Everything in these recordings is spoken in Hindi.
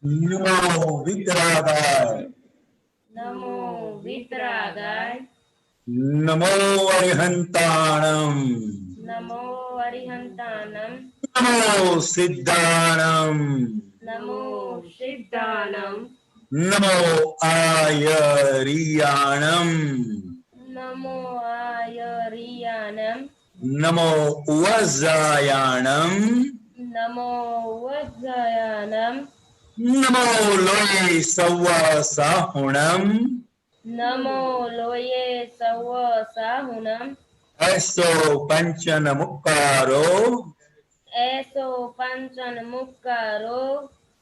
नमो वितरागाय, नमो वितरागाय, नमो अरिहंताणम, नमो अरिहंतानम, नमो सिद्धाणम, नमो सिद्धानम, नमो आयरियाणम, नमो आयरियानम, नमो वज्रायाणम, नमो वज्रयानम, नमो लोये सव्वा साहुणम, नमो लोये सव साहुनम, ऐसो पंचन मुक्कारो, ऐसो पंचन मुक्कारो,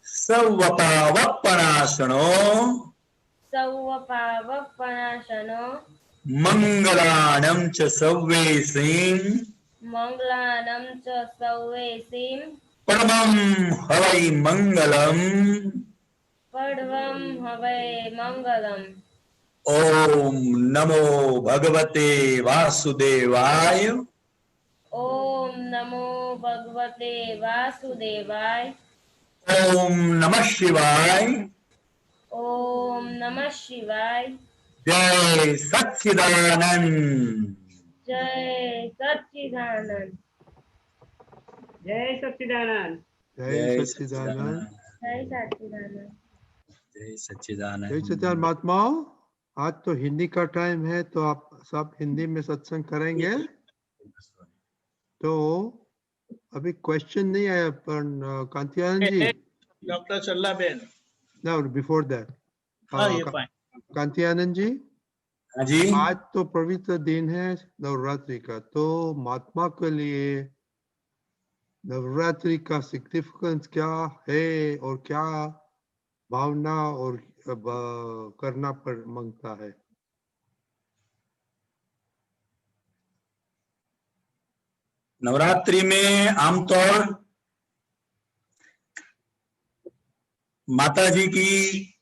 सवपावपनाशनो, सव पावपनाशनो, मंगलाणं च सव्वेसीं, मंगलानम च सौवेसीम, परमं हवै मंगलम्, पड्वं हवै मंगलम। ओम नमो भगवते वासुदेवाय, ओम नमो भगवते वासुदेवाय, ओम नमः शिवाय, ओम नमः शिवाय, जय सच्चिदानंद। जय सच्चिदानंद, जय सच्चिदानंद। जय सच्चिदानंद। जय सच्चिदानंद, जय सच्चिदानंद। जय सच्चिदानंद महात्माओं, आज तो हिंदी का टाइम है तो आप सब हिंदी में सत्संग करेंगे। तो अभी क्वेश्चन नहीं आया पर कांतियानंद जी, डॉक्टर चल्ला बेन, ना बिफोर दैट कांतियानंद जी, हाँ जी, आज तो पवित्र दिन है नवरात्रि का, तो महात्मा के लिए नवरात्रि का सिग्निफिकेंस क्या है और क्या भावना और करना पर मांगता है। नवरात्रि में आमतौर माता जी की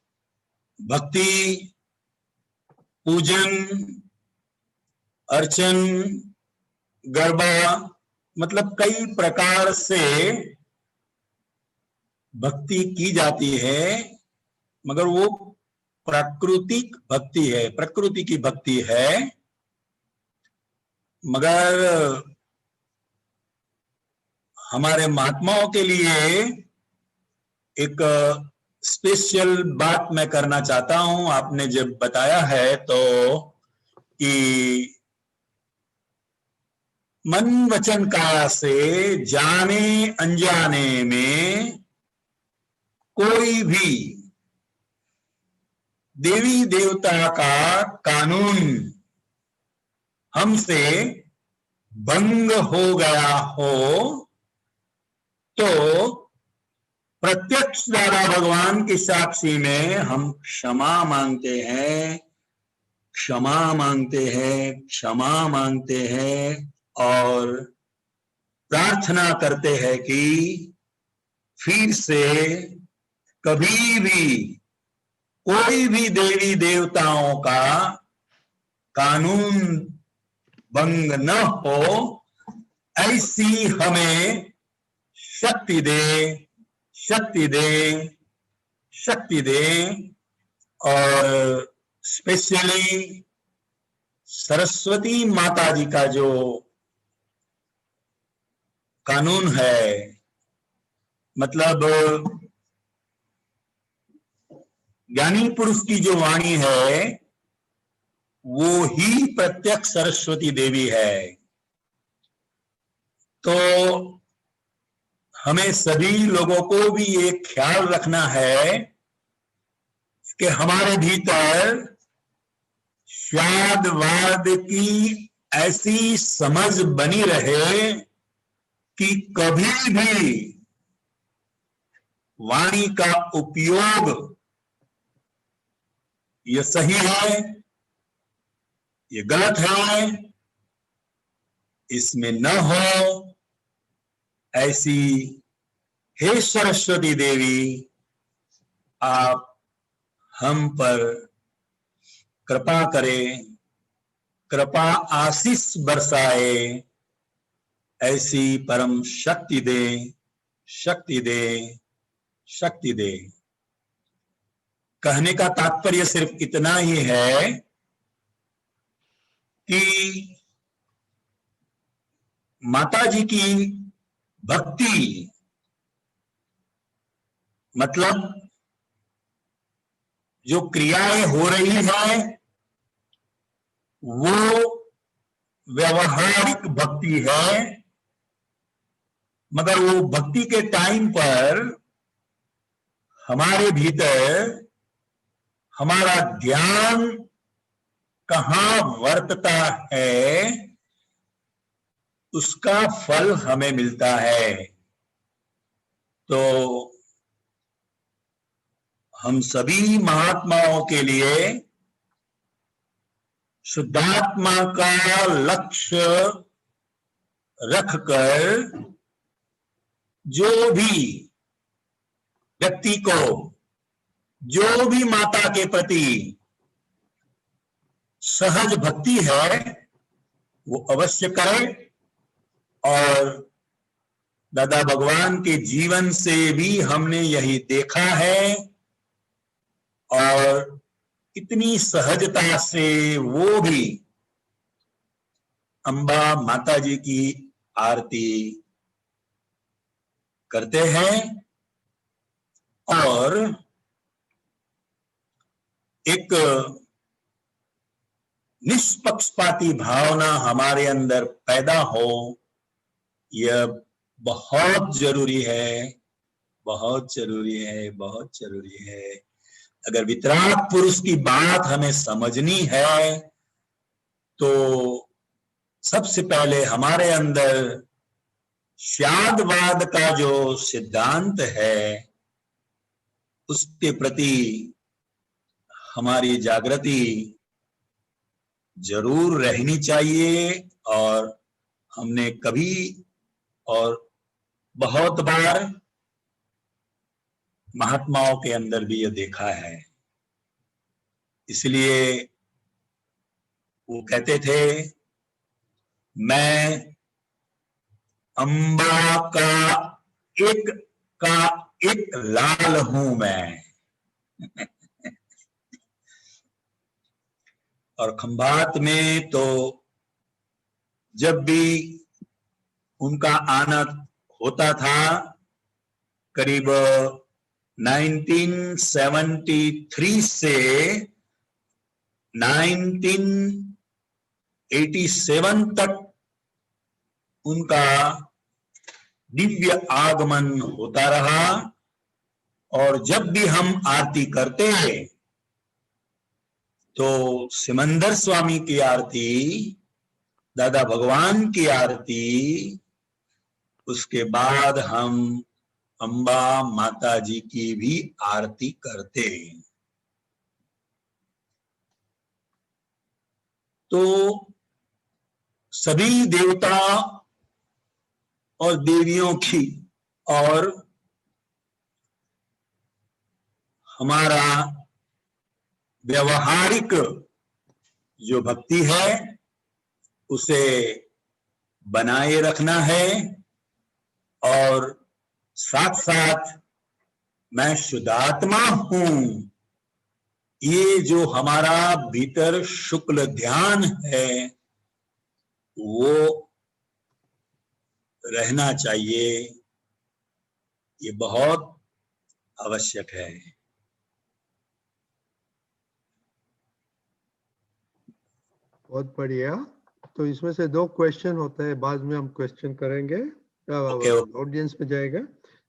भक्ति, पूजन, अर्चन, गरबा, मतलब कई प्रकार से भक्ति की जाती है, मगर वो प्राकृतिक भक्ति है, प्रकृति की भक्ति है। मगर हमारे महात्माओं के लिए एक स्पेशल बात मैं करना चाहता हूं। आपने जब बताया है तो कि मन वचन काया से जाने अनजाने में कोई भी देवी देवता का कानून हमसे भंग हो गया हो तो प्रत्यक्ष द्वारा भगवान की साक्षी में हम क्षमा मांगते हैं, क्षमा मांगते हैं, क्षमा मांगते हैं और प्रार्थना करते हैं कि फिर से कभी भी कोई भी देवी देवताओं का कानून भंग न हो, ऐसी हमें शक्ति दे, शक्ति दे, शक्ति दे। और स्पेशली सरस्वती माता जी का जो कानून है, मतलब ज्ञानी पुरुष की जो वाणी है वो ही प्रत्यक्ष सरस्वती देवी है। तो हमें सभी लोगों को भी ये ख्याल रखना है कि हमारे भीतर स्वादवाद की ऐसी समझ बनी रहे कि कभी भी वाणी का उपयोग ये सही है, ये गलत है, इसमें न हो। ऐसी हे सरस्वती देवी, आप हम पर कृपा करें, कृपा आशीष बरसाए, ऐसी परम शक्ति दे, शक्ति दे, शक्ति दे। कहने का तात्पर्य सिर्फ इतना ही है कि माता जी की भक्ति मतलब जो क्रियाएं हो रही है वो व्यवहारिक भक्ति है, मगर वो भक्ति के टाइम पर हमारे भीतर हमारा ध्यान कहाँ वर्तता है उसका फल हमें मिलता है। तो हम सभी महात्माओं के लिए शुद्धात्मा का लक्ष्य रखकर जो भी व्यक्ति को जो भी माता के प्रति सहज भक्ति है वो अवश्य करे। और दादा भगवान के जीवन से भी हमने यही देखा है और इतनी सहजता से वो भी अम्बा माता जी की आरती करते हैं और एक निष्पक्षपाती भावना हमारे अंदर पैदा हो, यह बहुत जरूरी है, बहुत जरूरी है, बहुत जरूरी है। अगर वितराग पुरुष की बात हमें समझनी है तो सबसे पहले हमारे अंदर श्यादवाद का जो सिद्धांत है उसके प्रति हमारी जागृति जरूर रहनी चाहिए। और हमने कभी और बहुत बार महात्माओं के अंदर भी यह देखा है। इसलिए वो कहते थे मैं अम्बा का एक लाल हूं मैं। और खंभात में तो जब भी उनका आना होता था करीब 1973 से 1987 तक उनका दिव्य आगमन होता रहा। और जब भी हम आरती करते हैं तो सिमंदर स्वामी की आरती, दादा भगवान की आरती, उसके बाद हम अम्बा माता जी की भी आरती करते हैं। तो सभी देवता और देवियों की और हमारा व्यवहारिक जो भक्ति है उसे बनाए रखना है। और साथ साथ मैं शुद्धात्मा हूं, ये जो हमारा भीतर शुक्ल ध्यान है वो रहना चाहिए, ये बहुत आवश्यक है। बहुत बढ़िया। तो इसमें से 2 क्वेश्चन होते हैं, बाद में हम क्वेश्चन करेंगे, ऑडियंस में जाएगा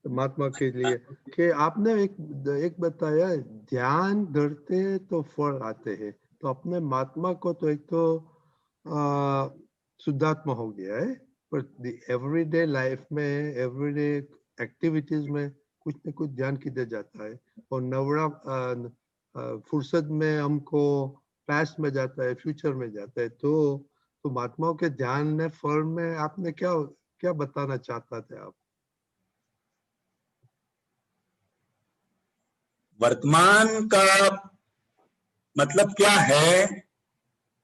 तो महात्मा के लिए कि आपने एक बताया ध्यान करते हैं तो फल आते हैं। तो अपने महात्मा को तो एक तो शुद्धात्मा हो गया है, पर एवरीडे लाइफ में एवरीडे एक्टिविटीज में कुछ न कुछ ध्यान किया जाता है। और नवरा फुर्सत में हमको पास्ट में जाता है, फ्यूचर में जाता है। तो महात्माओं के ध्यान में फल में आपने क्या बताना चाहता थे आप? वर्तमान का मतलब क्या है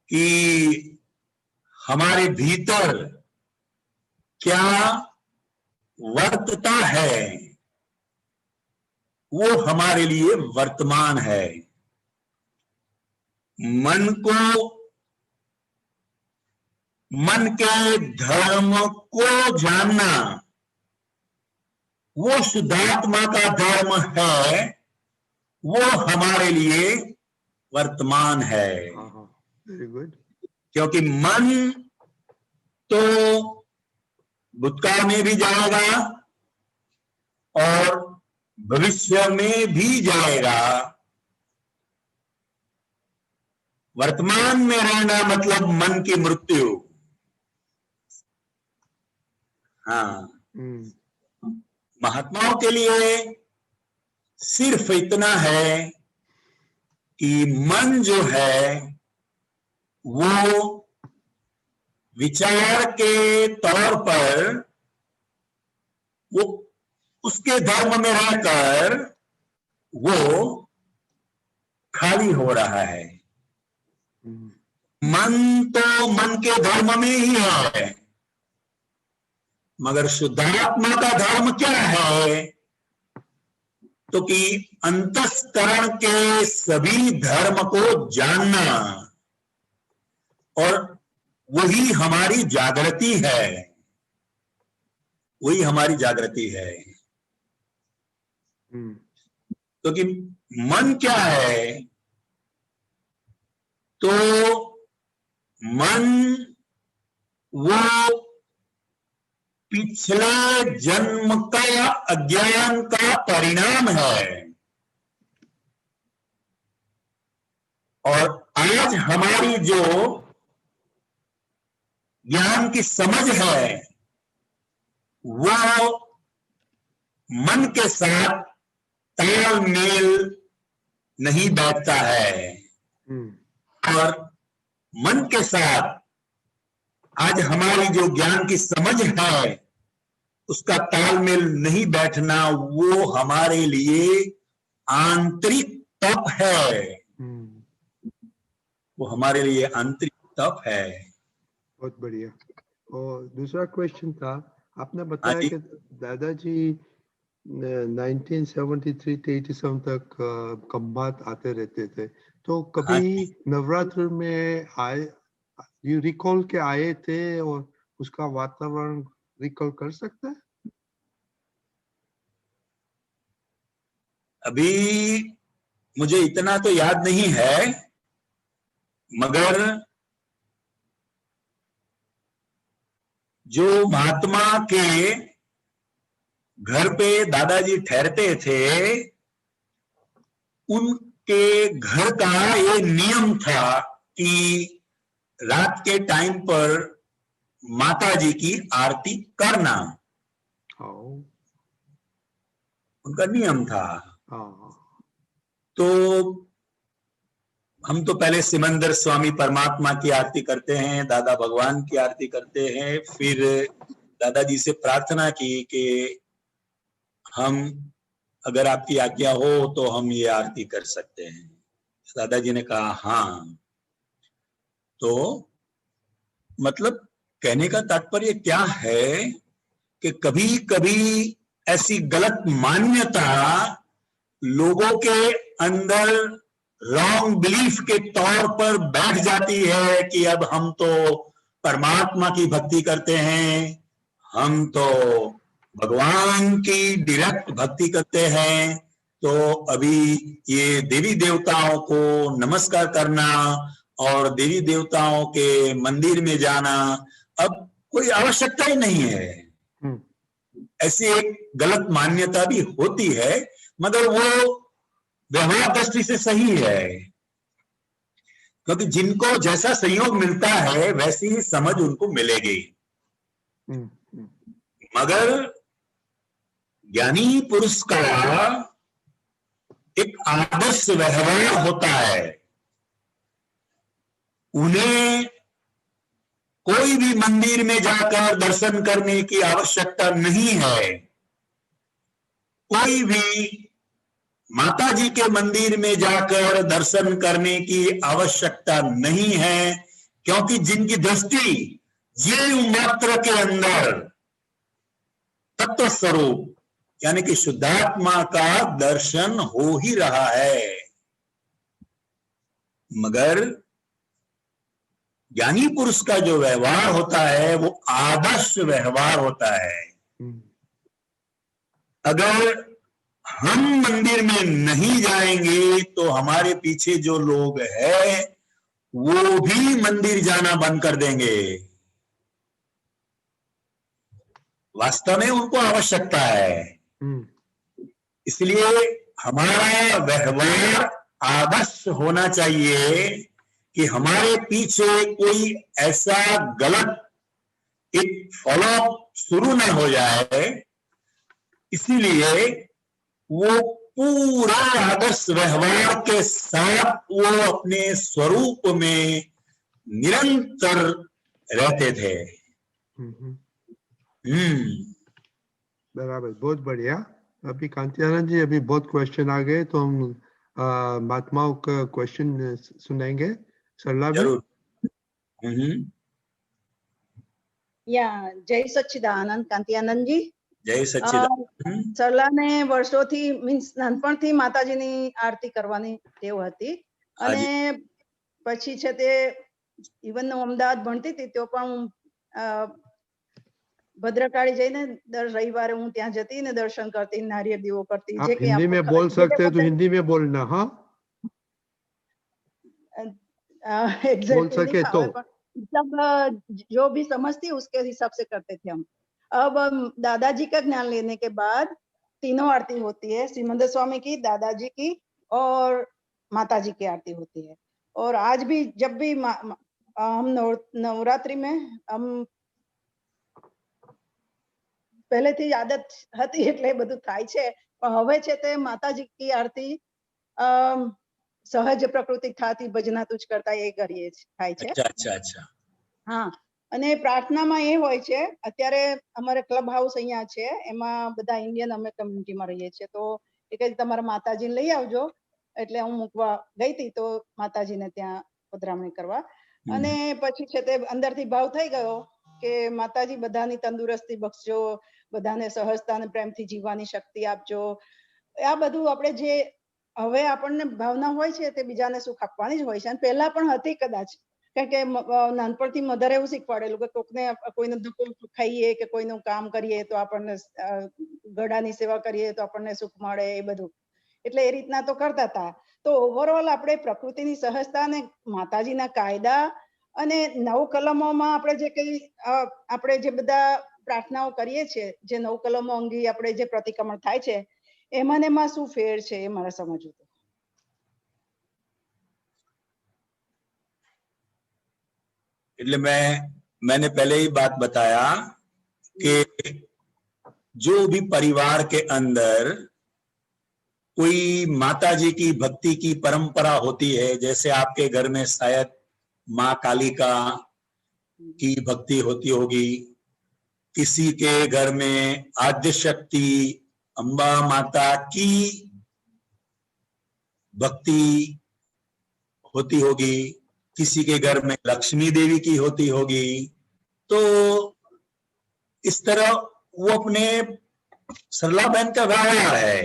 कि हमारे भीतर क्या वर्तता है वो हमारे लिए वर्तमान है। मन के धर्म को जानना वो शुद्धात्मा का धर्म है, वो हमारे लिए वर्तमान है। Very good. क्योंकि मन तो भूतकाल में भी जाएगा और भविष्य में भी जाएगा। वर्तमान में रहना मतलब मन की मृत्यु। हाँ, महात्माओं के लिए सिर्फ इतना है कि मन जो है वो विचार के तौर पर वो उसके धर्म में रहकर वो खाली हो रहा है। मन तो मन के धर्म में ही है, मगर शुद्धात्मा का धर्म क्या है? तो कि अंतस्करण के सभी धर्म को जानना, और वही हमारी जागृति है, वही हमारी जागृति है। तो कि मन क्या है? तो मन वो पिछले जन्म का अज्ञान का परिणाम है, और आज हमारी जो ज्ञान की समझ है वो मन के साथ तालमेल नहीं बैठता है, और मन के साथ आज हमारी जो ज्ञान की समझ है उसका तालमेल नहीं बैठना, वो हमारे लिए आंतरिक तप है। वो हमारे लिए आंतरिक तप है। बहुत बढ़िया। और दूसरा क्वेश्चन था, आपने बताया कि दादाजी 1973 से 87 तक खंभात आते रहते थे, तो कभी नवरात्र में आए, यू रिकॉल के आए थे और उसका वातावरण रिकॉल कर सकते हैं? अभी मुझे इतना तो याद नहीं है, मगर जो महात्मा के घर पे दादाजी ठहरते थे, उनके घर का ये नियम था कि रात के टाइम पर माता जी की आरती करना। उनका नियम था। तो हम तो पहले सिमंदर स्वामी परमात्मा की आरती करते हैं, दादा भगवान की आरती करते हैं, फिर दादाजी से प्रार्थना की कि हम, अगर आपकी आज्ञा हो तो हम ये आरती कर सकते हैं। दादाजी ने कहा हाँ। तो मतलब कहने का तात्पर्य क्या है कि कभी कभी ऐसी गलत मान्यता लोगों के अंदर रॉन्ग बिलीफ के तौर पर बैठ जाती है कि अब हम तो परमात्मा की भक्ति करते हैं, हम तो भगवान की डायरेक्ट भक्ति करते हैं, तो अभी ये देवी देवताओं को नमस्कार करना और देवी देवताओं के मंदिर में जाना अब कोई आवश्यकता ही नहीं है। ऐसी एक गलत मान्यता भी होती है, मगर वो व्यवहार दृष्टि से सही है, क्योंकि जिनको जैसा संयोग मिलता है वैसी ही समझ उनको मिलेगी। मगर ज्ञानी पुरुष का एक आदर्श व्यवहार होता है, उन्हें कोई भी मंदिर में जाकर दर्शन करने की आवश्यकता नहीं है, कोई भी माता जी के मंदिर में जाकर दर्शन करने की आवश्यकता नहीं है, क्योंकि जिनकी दृष्टि जीव मात्र के अंदर तत्व स्वरूप यानी कि शुद्धात्मा का दर्शन हो ही रहा है, मगर ज्ञानी पुरुष का जो व्यवहार होता है वो आदर्श व्यवहार होता है। अगर हम मंदिर में नहीं जाएंगे तो हमारे पीछे जो लोग हैं वो भी मंदिर जाना बंद कर देंगे। वास्तव में उनको आवश्यकता है, इसलिए हमारा व्यवहार आदर्श होना चाहिए कि हमारे पीछे कोई ऐसा गलत एक फॉलो शुरू न हो जाए। इसीलिए वो पूरा आदर्श व्यवहार के साथ वो अपने स्वरूप में निरंतर रहते थे। बराबर, बहुत बढ़िया। अभी कांतियानंद जी, अभी बहुत क्वेश्चन आ गए तो हम महात्माओं का क्वेश्चन सुनेंगे। सरला जरूर। या जय सच्चिदानंद कांतियानंद जी। जय सच्चिदानंद। સરલાને વર્ષોથી મીન્સ નાનપણથી માતાજીની આરતી કરવાની ટેવ હતી અને પછી છે તે ઇવન હું અમદાવાદ ભણતી હતી તો પણ હું ભદ્રકાળી જઈને દર રવિવારે હું ત્યાં જતી ને દર્શન કરતી, નારિયેળ દીવો કરતી। आप हिंदी में बोल सकते हैं तो हिंदी में बोलना। हाँ, बोल सके तो मतलब जो भी समझती उसके हिसाब से करते थे हम। अब दादाजी का ज्ञान लेने के बाद तीनों आरती होती है, श्रीमंद स्वामी की, दादाजी की और माताजी की आरती होती है। और आज भी जब भी हम नवरात्रि में हम પહેલેથી આદત હતી એટલે બધું થાય છે, પણ હવે છે તે માતાજી આરતી સહજ પ્રકૃતિ થાતી ભજના તુજ કરતા એ કરીએ થાય છે। अच्छा। હા, અને પ્રાર્થનામાં એ હોય છે, અત્યારે અમારે ક્લબ હાઉસ અહીંયા છે, એમાં બધા ઇન્ડિયન અમે કમ્યુનિટીમાં રહીએ છીએ, તો એ કહે તમારા માતાજીને લઈ આવજો, એટલે હું મૂકવા ગઈ હતી તો માતાજીને ત્યાં પધરામણી કરવા, અને પછી છે તે અંદરથી ભાવ થઈ ગયો કે માતાજી બધાની તંદુરસ્તી બક્ષજો, બધાને સહજતા અને પ્રેમથી જીવવાની શક્તિ આપજો। આ બધું આપણે જે હવે આપણને ભાવના હોય છે તે બીજાને સુખ આપવાની જ હોય છે, અને પહેલા પણ હતી કદાચ, કારણ કે નાનપણથી મધરે એવું શીખવાડેલું કે કોકને કોઈનો ધક્કો ખાઈએ કે કોઈનું કામ કરીએ તો આપણને ગળાની સેવા કરીએ તો આપણને સુખ મળે, એ બધું એટલે એ રીતના તો કરતા હતા। તો ઓવરઓલ આપણે પ્રકૃતિની સહજતા અને માતાજીના કાયદા અને 9 કલમોમાં આપણે જે કઈ આપણે જે બધા પ્રાર્થનાઓ કરીએ છીએ, જે 9 કલમો અંગે આપણે જે પ્રતિક્રમણ થાય છે, એમાં ને એમાં શું ફેર છે એ મારે સમજવું હતું। એટલે मैंने पहले ही बात बताया कि जो भी परिवार के अंदर कोई माताजी की भक्ति की परंपरा होती है, जैसे आपके घर में शायद माँ कालिका की भक्ति होती होगी, किसी के घर में आद्य शक्ति अम्बा माता की भक्ति होती होगी, किसी के घर में लक्ष्मी देवी की होती होगी। तो इस तरह वो अपने सरला बहन का व्यवहार है,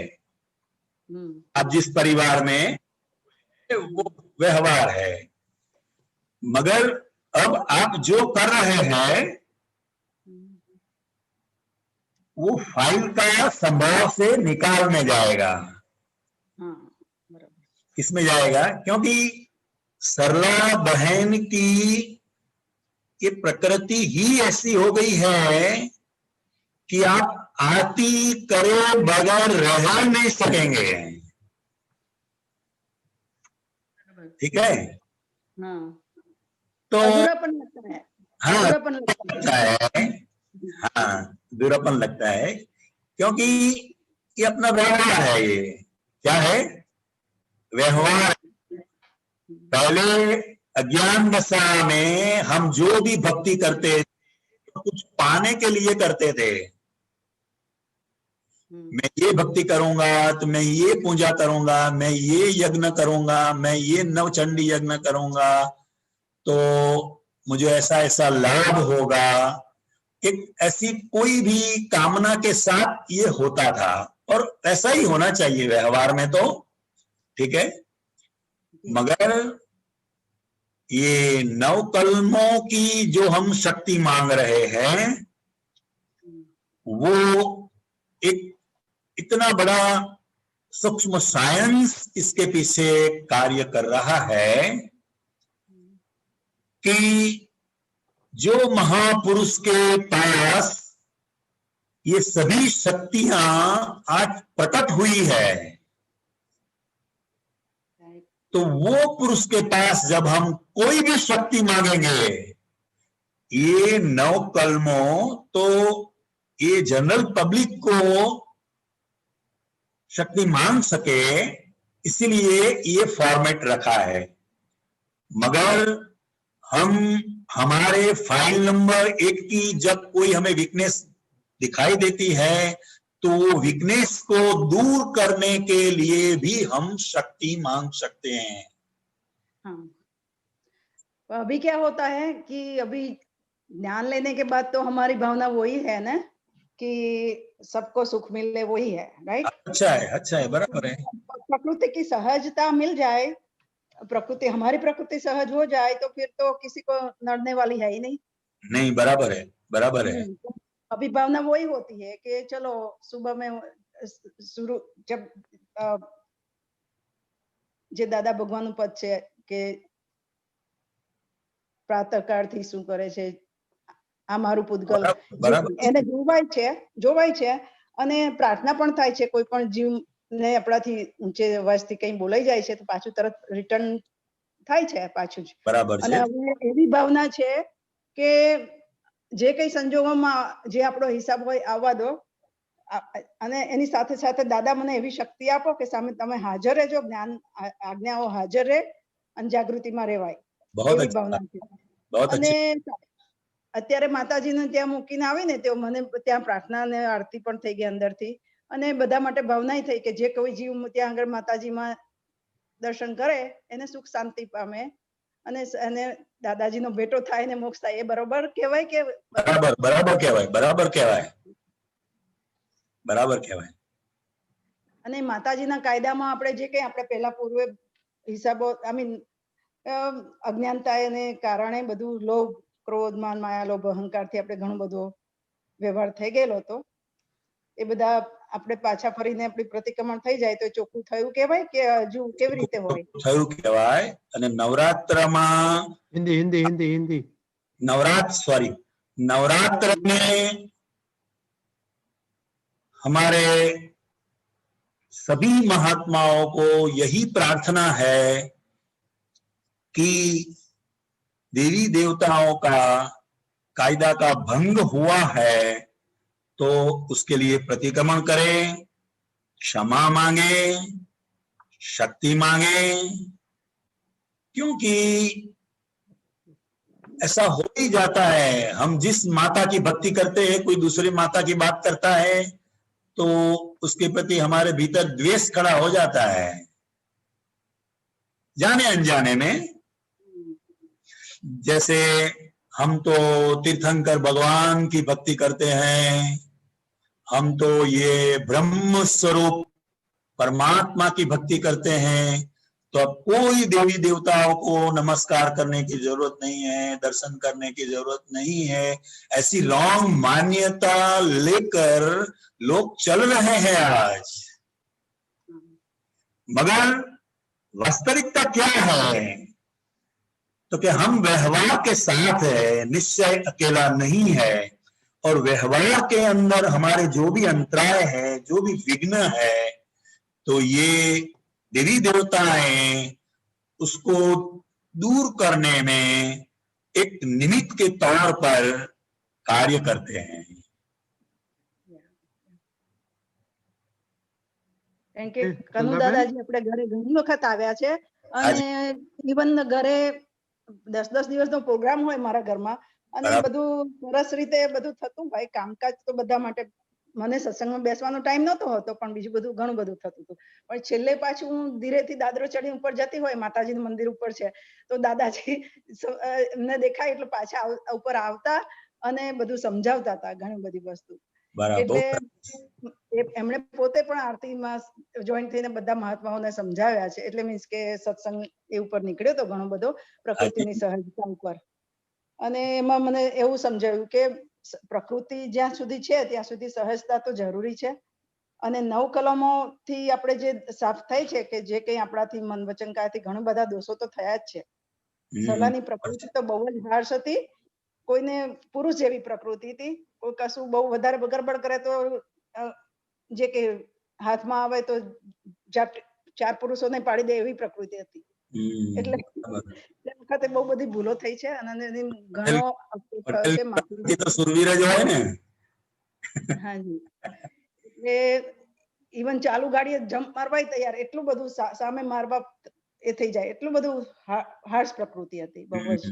आप जिस परिवार में वो व्यवहार है, मगर अब आप जो कर रहे हैं वो फाइल का संभाव से निकाल में जाएगा, इसमें जाएगा, क्योंकि सरला बहन की ये प्रकृति ही ऐसी हो गई है कि आप आरती करे बगैर रह नहीं सकेंगे। ठीक है, तो अधूरापन लगता है। हाँ अधूरापन लगता है। हाँ दूरापन लगता है, क्योंकि ये अपना व्यवहार है। ये क्या है? व्यवहार। पहले अज्ञान दशा में हम जो भी भक्ति करते तो कुछ पाने के लिए करते थे। मैं ये भक्ति करूंगा तो मैं ये पूजा करूंगा, मैं ये यज्ञ करूंगा, मैं ये नवचंडी यज्ञ करूंगा तो मुझे ऐसा ऐसा लाभ होगा, एक ऐसी कोई भी कामना के साथ ये होता था, और ऐसा ही होना चाहिए व्यवहार में तो, ठीक है। मगर ये 9 कलमों की जो हम शक्ति मांग रहे हैं, वो एक इतना बड़ा सूक्ष्म साइंस इसके पीछे कार्य कर रहा है कि जो महापुरुष के पास ये सभी शक्तियां आज प्रकट हुई है, तो वो पुरुष के पास जब हम कोई भी शक्ति मांगेंगे, ये 9 कलमों तो ये जनरल पब्लिक को शक्ति मांग सके, इसीलिए ये फॉर्मेट रखा है। मगर हम हमारे फाइल नंबर 1 की जब कोई हमें वीकनेस दिखाई देती है, तो वीकनेस को दूर करने के लिए भी हम शक्ति मांग सकते हैं। हाँ, तो अभी क्या होता है कि अभी ज्ञान लेने के बाद तो हमारी भावना वही है ना कि सबको सुख मिले, वही है, राइट? अच्छा है, बराबर है। प्रकृति की सहजता मिल जाए, प्रकृति हमारी प्रकृति सहज हो जाए, तो फिर तो किसी को नड़ने वाली है ही नहीं। नहीं, बराबर है। तो अभी भावना वही होती है कि चलो सुबह में शुरू जब जे दादा भगवान पद છે કે પ્રાતઃકાળથી શું કરે છે, આ મારું પૂતગલ એને જોવાય છે અને પ્રાર્થના પણ થાય છે। કોઈ પણ જીવ ને આપણાથી ઊંચે અવાજથી કંઈ બોલાઈ જાય છે તો પાછું તરત રિટર્ન થાય છે પાછું જ। બરાબર છે। અને હવે એવી ભાવના છે કે જે કઈ સંજોગોમાં જે આપણો હિસાબ હોય આવવા દો, અને એની સાથે સાથે દાદા મને એવી શક્તિ આપો કે સામે તમે હાજર રહેજો, જ્ઞાન આજ્ઞાઓ હાજર રહે અને જાગૃતિમાં રહેવાય, એવી ભાવના છે। અને અત્યારે માતાજીને ત્યાં મૂકીને આવીને તો મને ત્યાં પ્રાર્થના અને આરતી પણ થઈ ગઈ અંદરથી, અને બધા માટે ભાવના થઈ કે જે કોઈ જીવ ત્યાં આગળ માતાજીમાં દર્શન કરે એને સુખ શાંતિ પામે અને દાદાજીનો ભેટો થાય ને મોક્ષ થાય। એ બરોબર કહેવાય કે? બરાબર કહેવાય। અને માતાજીના કાયદામાં આપણે જે કંઈ આપણે પહેલા પૂર્વે હિસાબો અજ્ઞાનતાને કારણે બધું લોભ, ક્રોધ, માન, માયા, લોભ, અહંકારથી આપણે ઘણો બધો વ્યવહાર થઈ ગયેલો હતો, એ બધા આપણે પાછા ફરીને આપણી પ્રતિક્રમણ થઈ જાય તો ચોખ્ખું થયું કહેવાય કે હજુ કેવી રીતે હોય? થયું કહેવાય। અને નવરાત્રમાં हिंदी नवरात्र में हमारे सभी महात्माओं को यही प्रार्थना है कि देवी देवताओं का कायदा का भंग हुआ है तो उसके लिए प्रतिक्रमण करें, क्षमा मांगे, शक्ति मांगे, क्योंकि ऐसा हो ही जाता है। हम जिस माता की भक्ति करते हैं, कोई दूसरी माता की बात करता है तो उसके प्रति हमारे भीतर द्वेष खड़ा हो जाता है, जाने अनजाने में। जैसे हम तो तीर्थंकर भगवान की भक्ति करते हैं, हम तो ये ब्रह्म स्वरूप परमात्मा की भक्ति करते हैं, तो अब कोई देवी देवताओं को नमस्कार करने की जरूरत नहीं है, दर्शन करने की जरूरत नहीं है। ऐसी रॉन्ग मान्यता लेकर लोग चल रहे हैं आज। मगर वास्तविकता क्या है? तो कि हम व्यवहार के साथ है, निश्चय अकेला नहीं है। और व्यवहार के अंदर हमारे जो भी अंतराय है, जो भी विघ्न है, तो ये देवी देवताएं उसको दूर करने में एक निमित्त के तौर पर कार्य करते हैं। કારણ કે કનુ દાદાજી આપણે ઘરે ઘણી વખત આવ્યા છે અને ઇવન ઘરે 10-10 દિવસનો પ્રોગ્રામ હોય મારા ઘરમાં, અને બધું સરસ રીતે બધું થતું હોય, કામકાજ તો બધા માટે મને સત્સંગમાં બેસવાનો ટાઈમ નહોતો હોતો, પણ બીજું બધું ઘણું બધું થતું હતું। પણ છેલ્લે પાછું હું ધીરેથી દાદરો ચડી ઉપર જતી હોય, માતાજીનું મંદિર ઉપર છે, તો દાદાજી એમને દેખાય એટલે પાછા ઉપર આવતા અને બધું સમજાવતા હતા ઘણી બધી વસ્તુ. બરાબર. એટલે એમણે પોતે પણ આરતીમાં જોઈન થઈને બધા મહાત્માઓને સમજાવ્યા છે. એટલે મીન્સ કે સત્સંગ એ ઉપર નીકળ્યો હતો ઘણો બધો પ્રકૃતિની સહજતા ઉપર. અને એમાં મને એવું સમજાવ્યું કે પ્રકૃતિ જ્યાં સુધી છે ત્યાં સુધી સહજતા તો જરૂરી છે. અને 9 કલમોથી આપણે જે સાફ થાય છે કે જે કંઈ આપણાથી મન વચન કાયાથી ઘણા બધા દોષો તો થયા જ છે. સલાની પ્રકૃતિ તો બહુ જ હાર્શ હતી. કોઈને પુરુષ જેવી પ્રકૃતિ હતી. કોઈ કશું બહુ વધારે ગડબડ કરે તો જે કે હાથમાં આવે તો 4 પુરુષોને પાડી દે એવી પ્રકૃતિ હતી. એટલે એ વખતે બહુ બધી ભૂલો થઈ છે અને એની ઘણો અફસોસ થયો છે. માફી તો સુરવીર જ હોય ને. હાજી. એટલે ઇવન ચાલુ ગાડીએ જમ્પ મારવા તૈયાર, એટલું બધું સામે મારવા એ થઈ જાય, એટલું બધું હાર્શ પ્રકૃતિ હતી બહુ જ.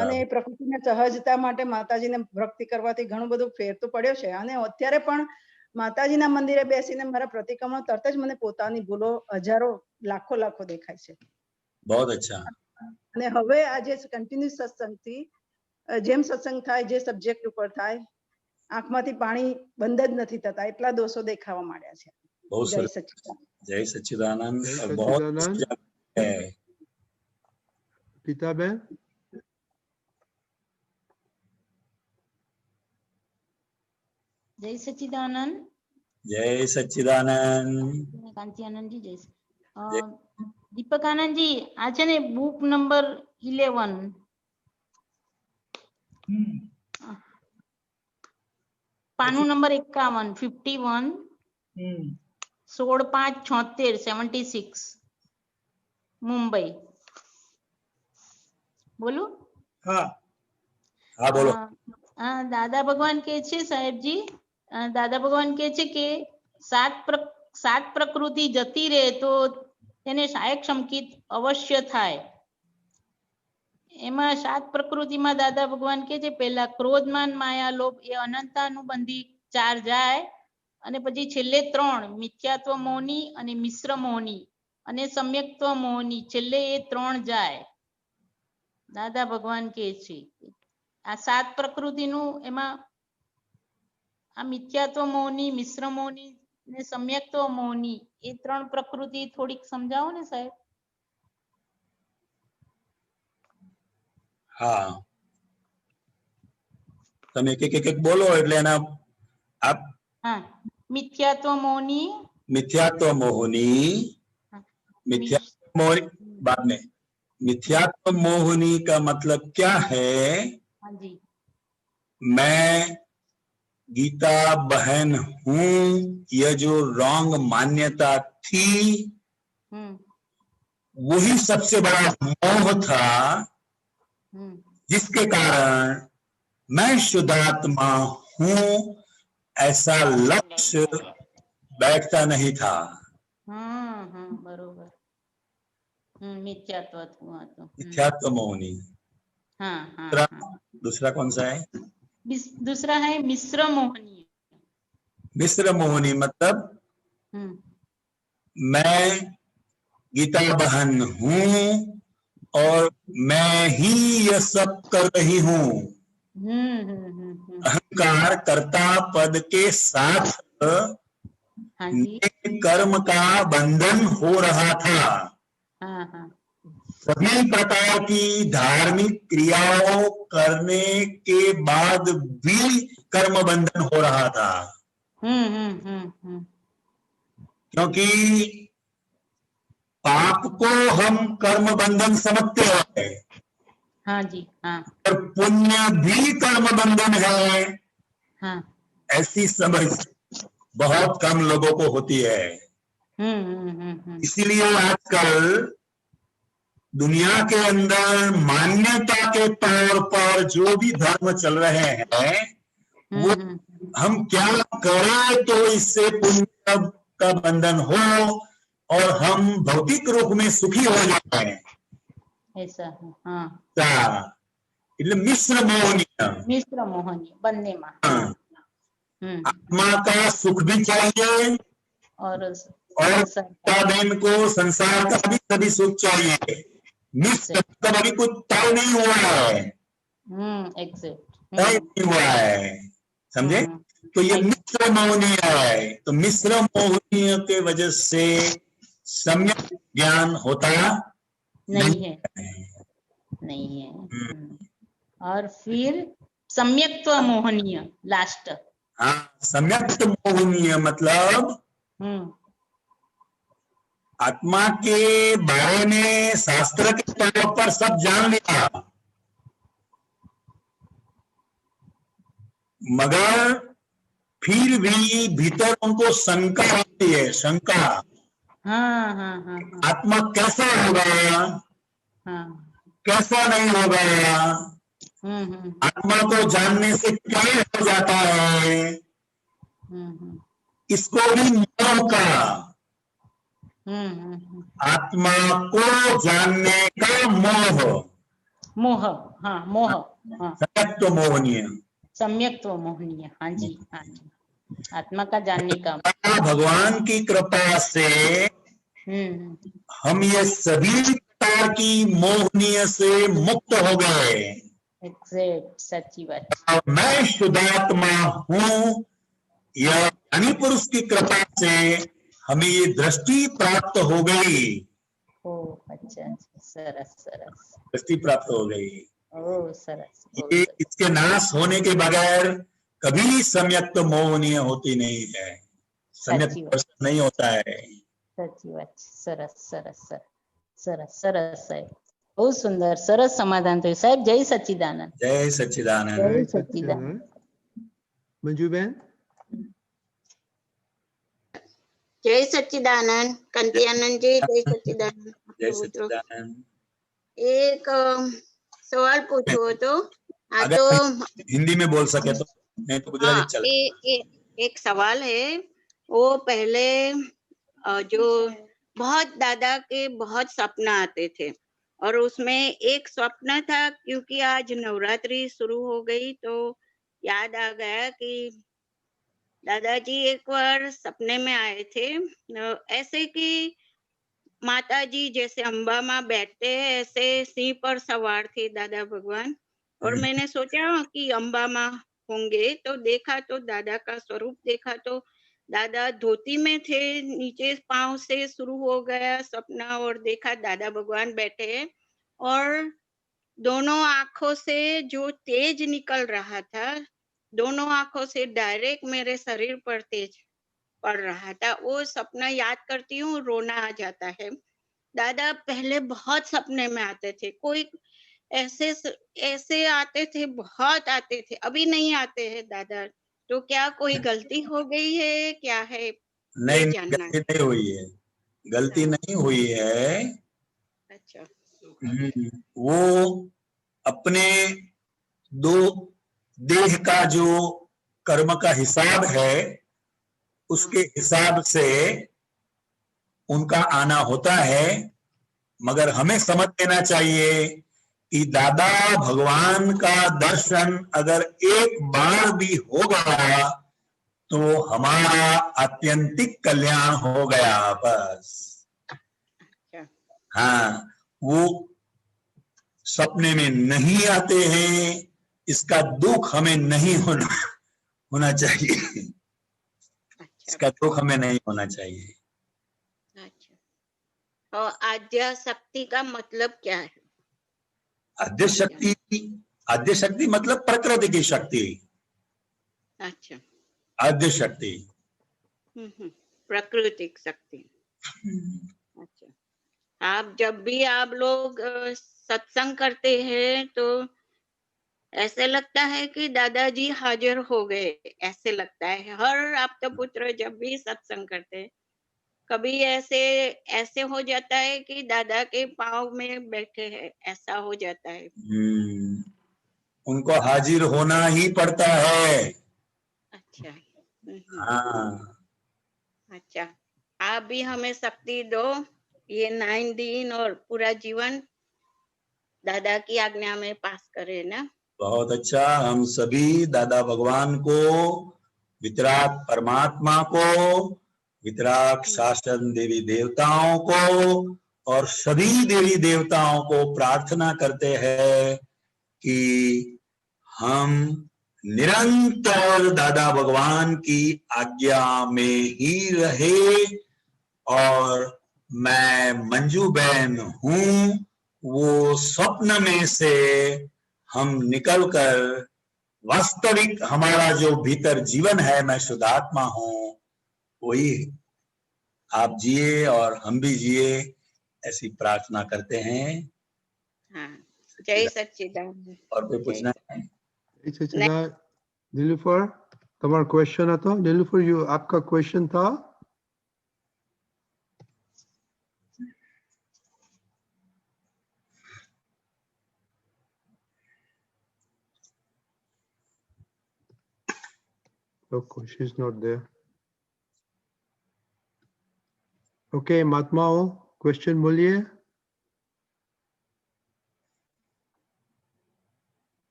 અને એ પ્રકૃતિના સહજતા માટે માતાજીને ભક્તિ કરવાથી ઘણું બધું ફેર તો પડ્યો છે. અને અત્યારે પણ માતાજીના મંદિરે બેસીને મારા પ્રતિક્રમણ તરત જ મને પોતાની ભૂલો હજારો લાખો દેખાય છે. બહુ અચ્છા. અને હવે આજે કન્ટિન્યુ સત્સંગથી જેમ સત્સંગ થાય, જે સબ્જેક્ટ ઉપર થાય, આંખમાંથી પાણી બંધ જ નથી થતા, એટલા દોષો દેખાવા માંડ્યા છે. બહુ સરસ. જય સચ્ચિદાનંદ. बहुत પિતાબેન. જય સચ્ચિદાનંદ. જય સચ્ચિદાનંદ. કાંતિ આનંદજી જય. દીપક આનંદજી, આ છે ને બુક નંબર 11 પાનું નંબર 51 16/5/76 મુંબઈ. બોલું? હા બોલો. દાદા ભગવાન કે છે સાહેબજી, દાદા ભગવાન કે છે કે સાત પ્રકૃતિ જતી રહે તો તેને સહાયક સંકેત અવશ્ય થાય. એમાં 7 પ્રકૃતિમાં દાદા ભગવાન કે છે પહેલા ક્રોધમાન માયા લોભ એ અનંતાનુબંધી 4 જાય, અને પછી છેલ્લે 3 મિથ્યાત્વ મોહની અને મિશ્ર મોહની અને સમ્યક્ત્વ મોહની, છેલ્લે એ 3 જાય. દાદા ભગવાન કે છે આ 7 પ્રકૃતિનું એમાં આ મિથ્યાત્વ મોહની, મિશ્ર મોહની ને સમ્યક્ત્વ મોહની એ 3 પ્રકૃતિ થોડીક સમજાવો ને સાહેબ. હા, તમે એક બોલો એટલે એના આપ. हाँ, मिथ्यात्व मोहनी, मिथ्यात्व मोहनी, मिथ्यात्व मोहनी बाद में। मिथ्यात्व मोहनी का मतलब क्या है? हाँ जी, मैं गीता बहन हूं, यह जो रॉन्ग मान्यता थी वही सबसे बड़ा मोह था, जिसके कारण मैं शुद्धात्मा हूं ऐसा लक्ष्य बैठता नहीं था. बरोबर. मिथ्यात्व मोहनी. दूसरा कौन सा है? दूसरा है मिश्र मोहनी. मिश्र मोहनी मतलब मैं गीता बहन हूं और मैं ही यह सब कर रही हूं. अहंकार कर्ता पद के साथ कर्म का बंधन हो रहा था. सभी प्रकार की धार्मिक क्रियाओं करने के बाद भी कर्म बंधन हो रहा था. क्योंकि पाप को हम कर्म बंधन समझते हैं. हाँ जी, हाँ. और पुण्य भी कर्म बंधन है. हाँ. ऐसी समझ बहुत कम लोगों को होती है. इसीलिए आजकल दुनिया के अंदर मान्यता के तौर पर जो भी धर्म चल रहे हैं वो हम क्या करें तो इससे पुण्य का बंधन हो और हम भौतिक रूप में सुखी हो जाए. ऐसा है. हाँ. એટલે મિશ્ર મોહની. મિશ્ર મોહની બંનેમાં. आत्मा का सुख भी चाहिए और बहन को संसार का भी सभी सुख चाहिए. मिश्र कभी कुछ तय नहीं हुआ है. एग्जैक्ट. तय नहीं हुआ है, समझे? तो ये मिश्र मोहनीय है, तो मिश्र मोहनीय के वजह से सम्यक ज्ञान होता नहीं है, नहीं है। और फिर सम्यक्त्व मोहनीय लास्ट। हाँ, सम्यक मोहनीय मतलब आत्मा के बारे में शास्त्र के तौर पर सब जान लिया, मगर फिर भी भीतर उनको शंका होती है, शंका। हाँ हाँ हाँ आत्मा कैसा होगा, हाँ। कैसा नहीं होगा, आत्मा को जानने से क्या हो जाता है, इसको भी मोह का, आत्मा को जानने का मोह, मोह, हाँ मोह, हाँ सम्यक्त्व मोहनीय, सम्यक्त्व मोहनीय, हाँ जी हाँ जी, आत्मा का जानने का। भगवान की कृपा से हम ये सभी प्रकार की मोहनीय से मुक्त हो गए। एग्जैक्ट, सच्ची बात। और मैं शुद्धात्मा हूँ, यह ज्ञानी पुरुष की कृपा से हमें ये दृष्टि प्राप्त हो गई। ओ अच्छा, सरस सरस, दृष्टि प्राप्त हो गई। ओ सरस। ये इसके नाश होने के बगैर कभी सम्यक्त मोहनीय होती नहीं है, सम्यक्त नहीं होता है। सच्ची बात, सरस सरस सरस सरस सरस साहेब, बहुत सुंदर, सरस समाधान થયું સાહેબ। જય સચ્ચિદાનંદ, जय सच्चिदानंद। जय सच्चिदानंद। मंजू बहन। जय सच्चिदानंद, कंतियानंद जी, जय सच्चिदानंद। जय सच्चिदानंद। एक सवाल पूछो तो अगर हिंदी में बोल सके तो, नहीं तो गुजराती चल। एक सवाल है, वो पहले जो बहुत दादा के बहुत सपना आते थे, और उसमें एक स्वप्न था, क्योंकि आज नवरात्रि शुरू हो गई तो याद आ गया कि दादाजी एक बार सपने में आए थे, ऐसे कि माता जी जैसे अंबा माँ बैठते हैं ऐसे सिंह पर सवार थे दादा भगवान, और मैंने सोचा कि अंबा माँ होंगे, तो देखा तो दादा का स्वरूप देखा तो दादा धोती में थे, नीचे पांव से शुरू हो गया सपना, और देखा दादा भगवान बैठे हैं, और दोनों आंखों से जो तेज निकल रहा था, दोनों आंखों से डायरेक्ट मेरे शरीर पर तेज पड़ रहा था। वो सपना याद करती हूँ, रोना आ जाता है। दादा पहले बहुत सपने में आते थे, कोई ऐसे आते थे, बहुत आते थे, अभी नहीं आते हैं दादा, तो क्या कोई गलती हो गई है, क्या है? नहीं, गलती नहीं हुई है, गलती नहीं हुई है। अच्छा। वो अपने दो देह का जो कर्म का हिसाब है, उसके हिसाब से उनका आना होता है, मगर हमें समझ लेना चाहिए कि दादा भगवान का दर्शन अगर एक बार भी होगा तो हमारा आत्यंतिक कल्याण हो गया, बस। हाँ, वो सपने में नहीं आते हैं, इसका दुख हमें नहीं होना चाहिए। इसका दुख हमें नहीं होना चाहिए। अच्छा, और आद्या शक्ति का मतलब क्या है? आद्य शक्ति मतलब प्रकृति की शक्ति। अच्छा, आद्य शक्ति, प्राकृतिक शक्ति। अच्छा, आप जब भी आप लोग सत्संग करते हैं तो ऐसे लगता है कि दादाजी हाजिर हो गए, ऐसे लगता है। हर आपका पुत्र जब भी सत्संग करते हैं, कभी ऐसे हो जाता है कि दादा के पाँव में बैठे हैं, ऐसा हो जाता है। उनको हाजिर होना ही पड़ता है। अच्छा। हाँ। अच्छा, आप भी हमें शक्ति दो, ये 9 दिन और पूरा जीवन दादा की आज्ञा में पास करे ना। बहुत अच्छा, हम सभी दादा भगवान को, वितराग परमात्मा को, वितराग शासन देवी देवताओं को और सभी देवी देवताओं को प्रार्थना करते हैं कि हम निरंतर दादा भगवान की आज्ञा में ही रहे और मैं मंजू बहन हूं, वो स्वप्न में से हम निकलकर वास्तविक हमारा जो भीतर जीवन है, मैं शुद्धात्मा हूं, वही आप जिए और हम भी जिए, ऐसी प्रार्थना करते हैं। हाँ, जय सच्चिदानंद। और कोई पूछना है? नीलूफर, तुम्हारा क्वेश्चन था? नीलूफर, यू आपका क्वेश्चन था? Okay, she's not there. Okay, महात्माओं, क्वेश्चन बोलिए।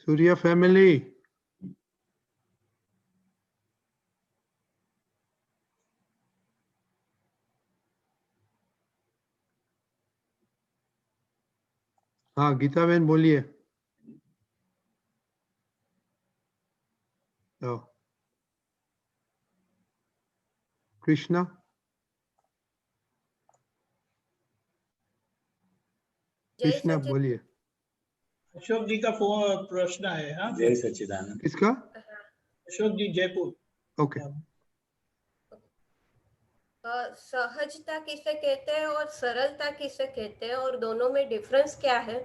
सूर्या फैमिली, हाँ गीता बहन बोलिए। कृष्णा, कृष्णा बोलिए। अशोक जी का फोन प्रश्न है। हाँ, जय सच्चिदानंद। किसका? अशोक जी, जयपुर। ओके। सहजता किसे कहते हैं और सरलता किसे कहते हैं, और दोनों में डिफरेंस क्या है?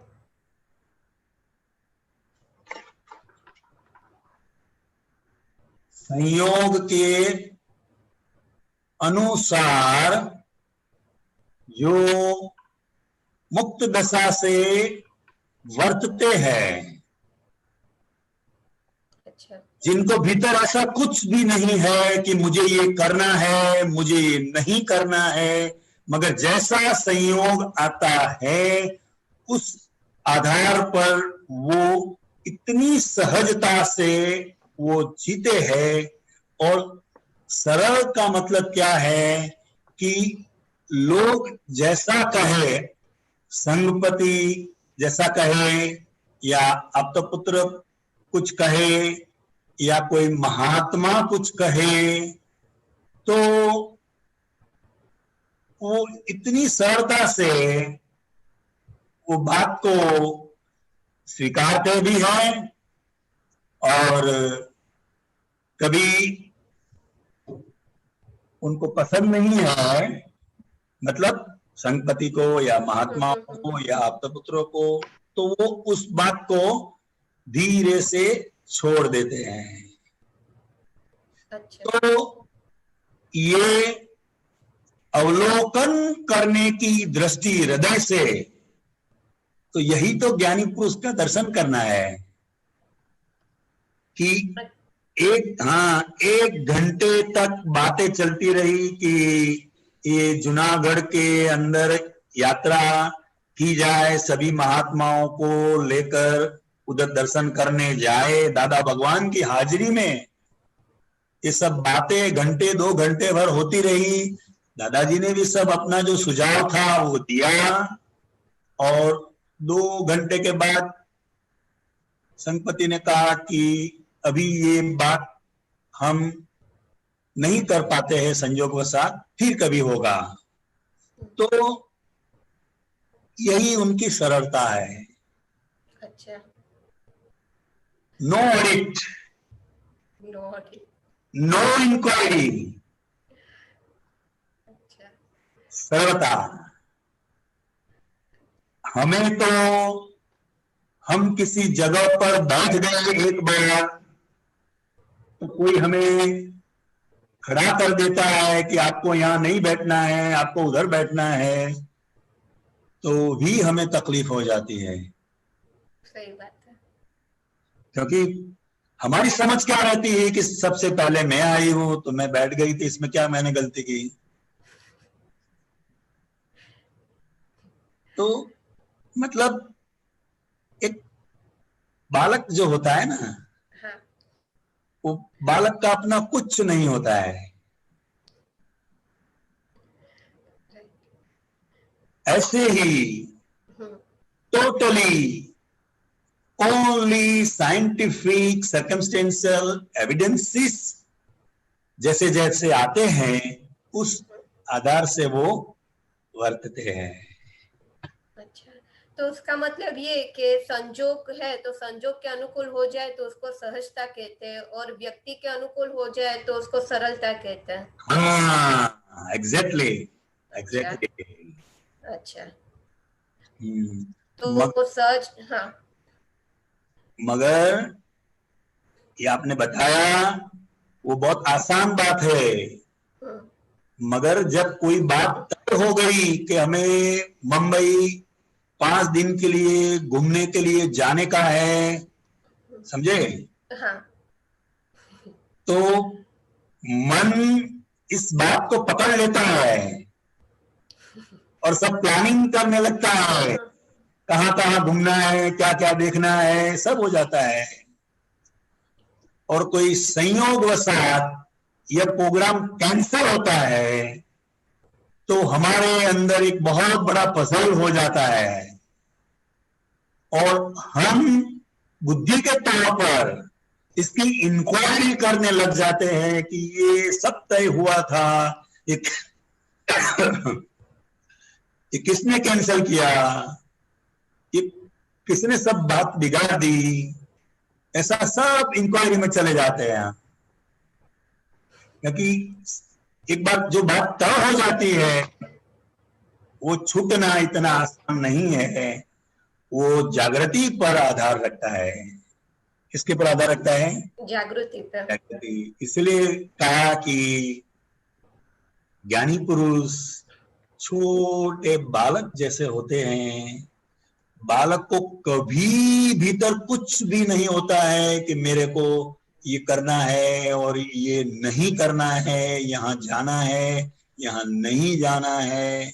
संयोग के अनुसार जो मुक्त दशा से वर्तते हैं, अच्छा, जिनको भीतर ऐसा कुछ भी नहीं है कि मुझे ये करना है, मुझे ये नहीं करना है, मगर जैसा संयोग आता है उस आधार पर वो इतनी सहजता से वो जीते हैं। और सरल का मतलब क्या है कि लोग जैसा कहे, संगपति जैसा कहे, या आप्तपुत्र कुछ कहे, या कोई महात्मा कुछ कहे, तो वो इतनी सरलता से वो बात को स्वीकारते भी हैं, और कभी उनको पसंद नहीं है, मतलब संगपति को या महात्मा को या आप्तपुत्रों को, तो वो उस बात को धीरे से छोड़ देते हैं। अच्छा, तो ये अवलोकन करने की दृष्टि हृदय से, तो यही तो ज्ञानी पुरुष का दर्शन करना है कि एक घंटे तक बातें चलती रही कि ये जूनागढ़ के अंदर यात्रा की जाए, सभी महात्माओं को लेकर उधर दर्शन करने जाए दादा भगवान की हाजिरी में। ये सब बातें घंटे 2 घंटे भर होती रही। दादाजी ने भी सब अपना जो सुझाव था वो दिया, और 2 घंटे के बाद संगपति ने कहा कि अभी ये बात हम नहीं कर पाते हैं संयोगवशात, फिर कभी होगा। तो यही उनकी सरलता है। अच्छा, नो ऑडिट, नो इंक्वायरी, अच्छा, सरलता। हमें तो हम किसी जगह पर बैठ गए एक बार, तो कोई हमें खड़ा कर देता है कि आपको यहाँ नहीं बैठना है, आपको उधर बैठना है, तो भी हमें तकलीफ हो जाती है। सही बात है। क्योंकि हमारी समझ क्या रहती है कि सबसे पहले मैं आई हूं तो मैं बैठ गई थी, इसमें क्या मैंने गलती की। तो मतलब एक बालक जो होता है ना, हाँ, वो बालक का अपना कुछ नहीं होता है। ऐसे ही totally only scientific circumstantial evidences जैसे जैसे आते हैं उस आधार से वो वर्तते हैं। अच्छा, तो उसका मतलब ये कि संजोग है तो संजोग के अनुकूल हो जाए तो उसको सहजता कहते हैं, और व्यक्ति के अनुकूल हो जाए तो उसको सरलता कहते हैं। हाँ, एग्जैक्टली एग्जैक्टली। अच्छा, तो वो सहज, हाँ। मगर ये आपने बताया वो बहुत आसान बात है, मगर जब कोई बात तय हो गई कि हमें मुंबई 5 दिन के लिए घूमने के लिए जाने का है, समझे, हाँ। तो मन इस बात को पकड़ लेता है और सब प्लानिंग करने लगता है, कहाँ कहाँ घूमना है, क्या क्या देखना है, सब हो जाता है। और कोई संयोगवशात यह प्रोग्राम कैंसिल होता है तो हमारे अंदर एक बहुत बड़ा पजल हो जाता है और हम बुद्धि के तौर पर इसकी इंक्वायरी करने लग जाते हैं कि ये सब तय हुआ था, ये किसने कैंसिल किया, ये किसने सब बात बिगाड़ दी, ऐसा सब इंक्वायरी में चले जाते हैं। क्योंकि एक बार जो बात तय हो जाती है वो छूटना इतना आसान नहीं है, वो जागृति पर आधार रखता है। किसके पर आधार रखता है? जागृति पर। जागृति। इसलिए कहा कि ज्ञानी पुरुष छोटे बालक जैसे होते हैं। बालक को कभी भीतर कुछ भी नहीं होता है कि मेरे को ये करना है और ये नहीं करना है, यहाँ जाना है, यहाँ नहीं जाना है,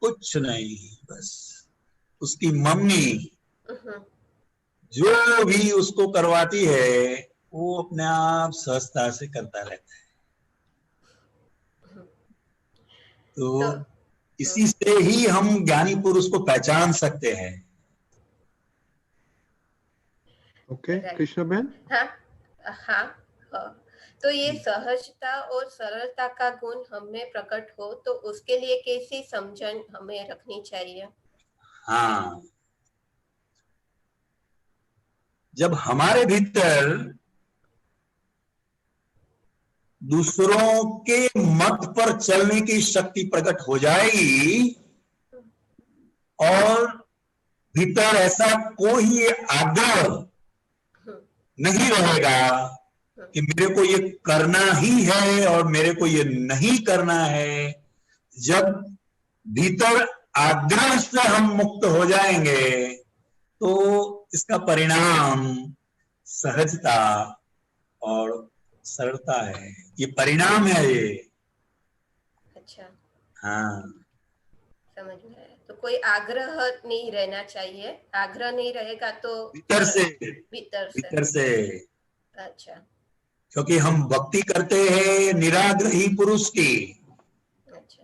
कुछ नहीं। बस उसकी मम्मी जो भी उसको करवाती है वो अपने आप सहजता से करता रहता है। तो इसी से ही हम ज्ञानी पुरुष को पहचान सकते हैं। ओके, कृष्णा बहन। हाँ, हाँ, हाँ। तो ये सहजता और सरलता का गुण हमें प्रकट हो तो उसके लिए कैसी समझन हमें रखनी चाहिए? हाँ, जब हमारे भीतर दूसरों के मत पर चलने की शक्ति प्रकट हो जाएगी और भीतर ऐसा कोई आग्रह नहीं रहेगा कि मेरे को ये करना ही है और मेरे को ये नहीं करना है। जब भीतर आग्रह से हम मुक्त हो जाएंगे तो इसका परिणाम सहजता और सरलता है। ये परिणाम है ये। अच्छा, हाँ, समझ में आया। तो कोई आग्रह नहीं रहना चाहिए, आग्रह नहीं रहेगा तो भीतर से भीतर से। अच्छा, क्योंकि हम भक्ति करते हैं निराग्रही पुरुष की। अच्छा,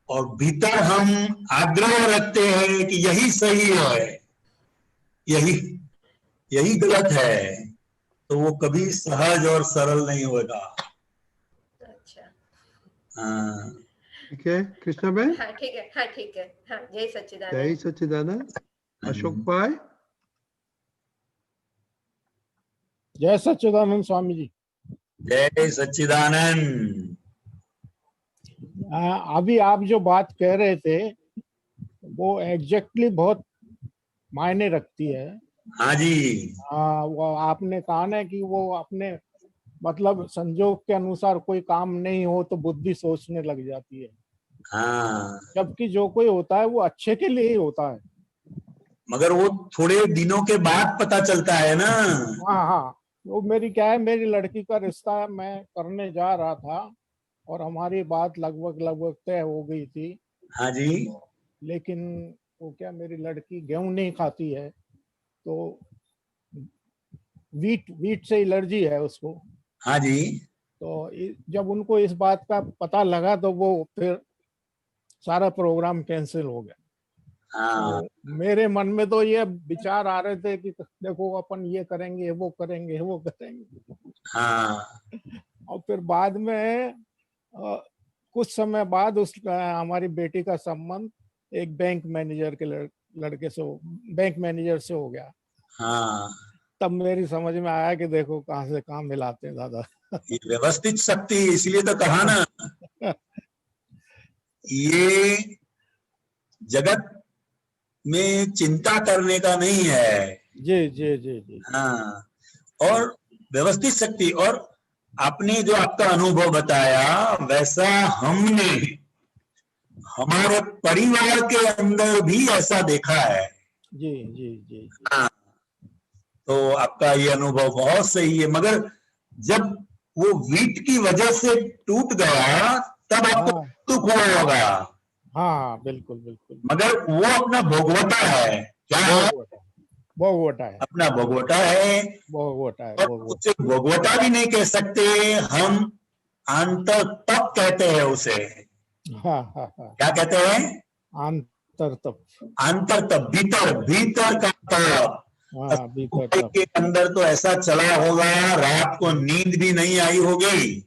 और भीतर हम आग्रह रखते हैं कि यही सही है, यही गलत है, तो वो कभी सहज और सरल नहीं होगा। अच्छा, हाँ, ठीक है कृष्णा बहन। हाँ ठीक है, हाँ ठीक है, हाँ। जय सच्चिदानंद। जय सच्चिदानंद। अशोक भाई। जय सच्चिदानंद स्वामी जी। जय सच्चिदानंद। अभी आप जो बात कह रहे थे वो एग्जैक्टली बहुत मायने रखती है। हाँ जी। वो आपने कहा ना कि वो अपने मतलब संजोग के अनुसार कोई काम नहीं हो तो बुद्धि सोचने लग जाती है। हाँ, जबकि जो कोई होता है वो अच्छे के लिए ही होता है। मगर वो थोड़े दिनों के बाद पता चलता है ना। हाँ हाँ, वो मेरी क्या है, मेरी लड़की का रिश्ता मैं करने जा रहा था और हमारी बात लगभग तय हो गई थी। हाँ जी। लेकिन वो क्या, मेरी लड़की गेहूं नहीं खाती है तो वीट से एलर्जी है उसको। हाँ जी। तो जब उनको इस बात का पता लगा तो वो फिर सारा प्रोग्राम कैंसिल हो गया। हाँ तो मेरे मन में तो ये विचार आ रहे थे कि देखो अपन ये करेंगे, वो करेंगे, वो करेंगे। हाँ और फिर बाद में कुछ समय बाद हमारी बेटी का संबंध एक बैंक मैनेजर के लड़के से, बैंक मैनेजर से हो गया। हाँ, तब मेरी समझ में आया कि देखो कहाँ से काम मिलाते हैं दादा। ये व्यवस्थित शक्ति, इसलिए तो कहा ना, ये जगत में चिंता करने का नहीं है। जी जी जी जी। हाँ, और व्यवस्थित शक्ति, और आपने जो आपका अनुभव बताया वैसा हमने हमारे परिवार के अंदर भी ऐसा देखा है। जी जी जी। हाँ, तो आपका ये अनुभव बहुत सही है, मगर जब वो वीट की वजह से टूट गया तब आपको दुख हुआ होगा। हाँ बिल्कुल बिल्कुल। मगर वो अपना भोगवटा है। क्या है? भोगवटा है, अपना भोगवटा है। भोगवटा है, और उसे भोगवटा भी नहीं कह सकते, हम अंतर तप कहते हैं उसे। हाँ हाँ हाँ। क्या कहते हैं? अंतर तप। अंतर तप, भीतर, भीतर का तप। हाँ, भीतर तप। के अंदर तो ऐसा चला होगा, रात को नींद भी नहीं आई होगी।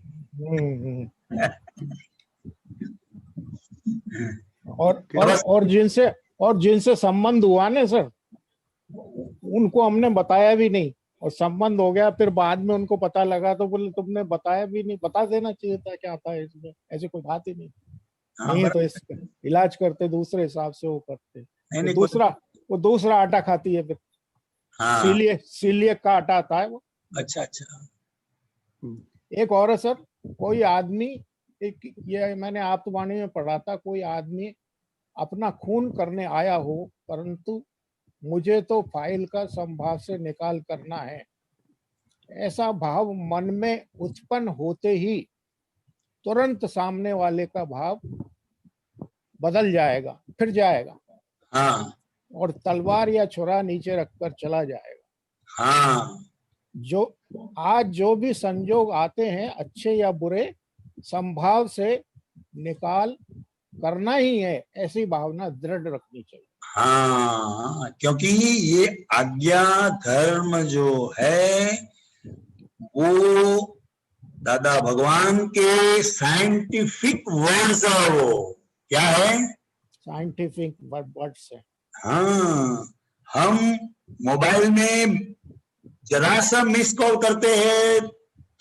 और जिनसे संबंध हुआ ना सर, उनको हमने बताया भी नहीं, और संबंध हो गया, फिर बाद में उनको पता लगा तो बोले तुमने बताया भी नहीं, बता देना चाहिए था क्या था इसमें, ऐसी कोई बात ही नहीं। नहीं तो इसका इलाज करते दूसरे हिसाब से वो करते। वो दूसरा आटा खाती है फिर। हाँ। सीलियक का आटा आता है वो। अच्छा अच्छा। एक और है सर, कोई आदमी, ये मैंने आत्मवाणी में पढ़ा था, कोई आदमी अपना खून करने आया हो, परंतु मुझे तो फाइल का संभाव से निकाल करना है, ऐसा भाव मन में उत्पन्न होते ही तुरंत सामने वाले का भाव बदल जाएगा, फिर जाएगा। हाँ। और तलवार या छुरा नीचे रखकर चला जाएगा। हाँ। जो भी संजोग आते हैं, अच्छे या बुरे, संभाव से निकाल करना ही है, ऐसी भावना दृढ़ रखनी चाहिए। हाँ, क्योंकि ये आज्ञा धर्म जो है वो दादा भगवान के साइंटिफिक वर्ड्स है। वो क्या है? साइंटिफिक वर्ड्स है। हाँ, हम मोबाइल में जरा सा मिस कॉल करते हैं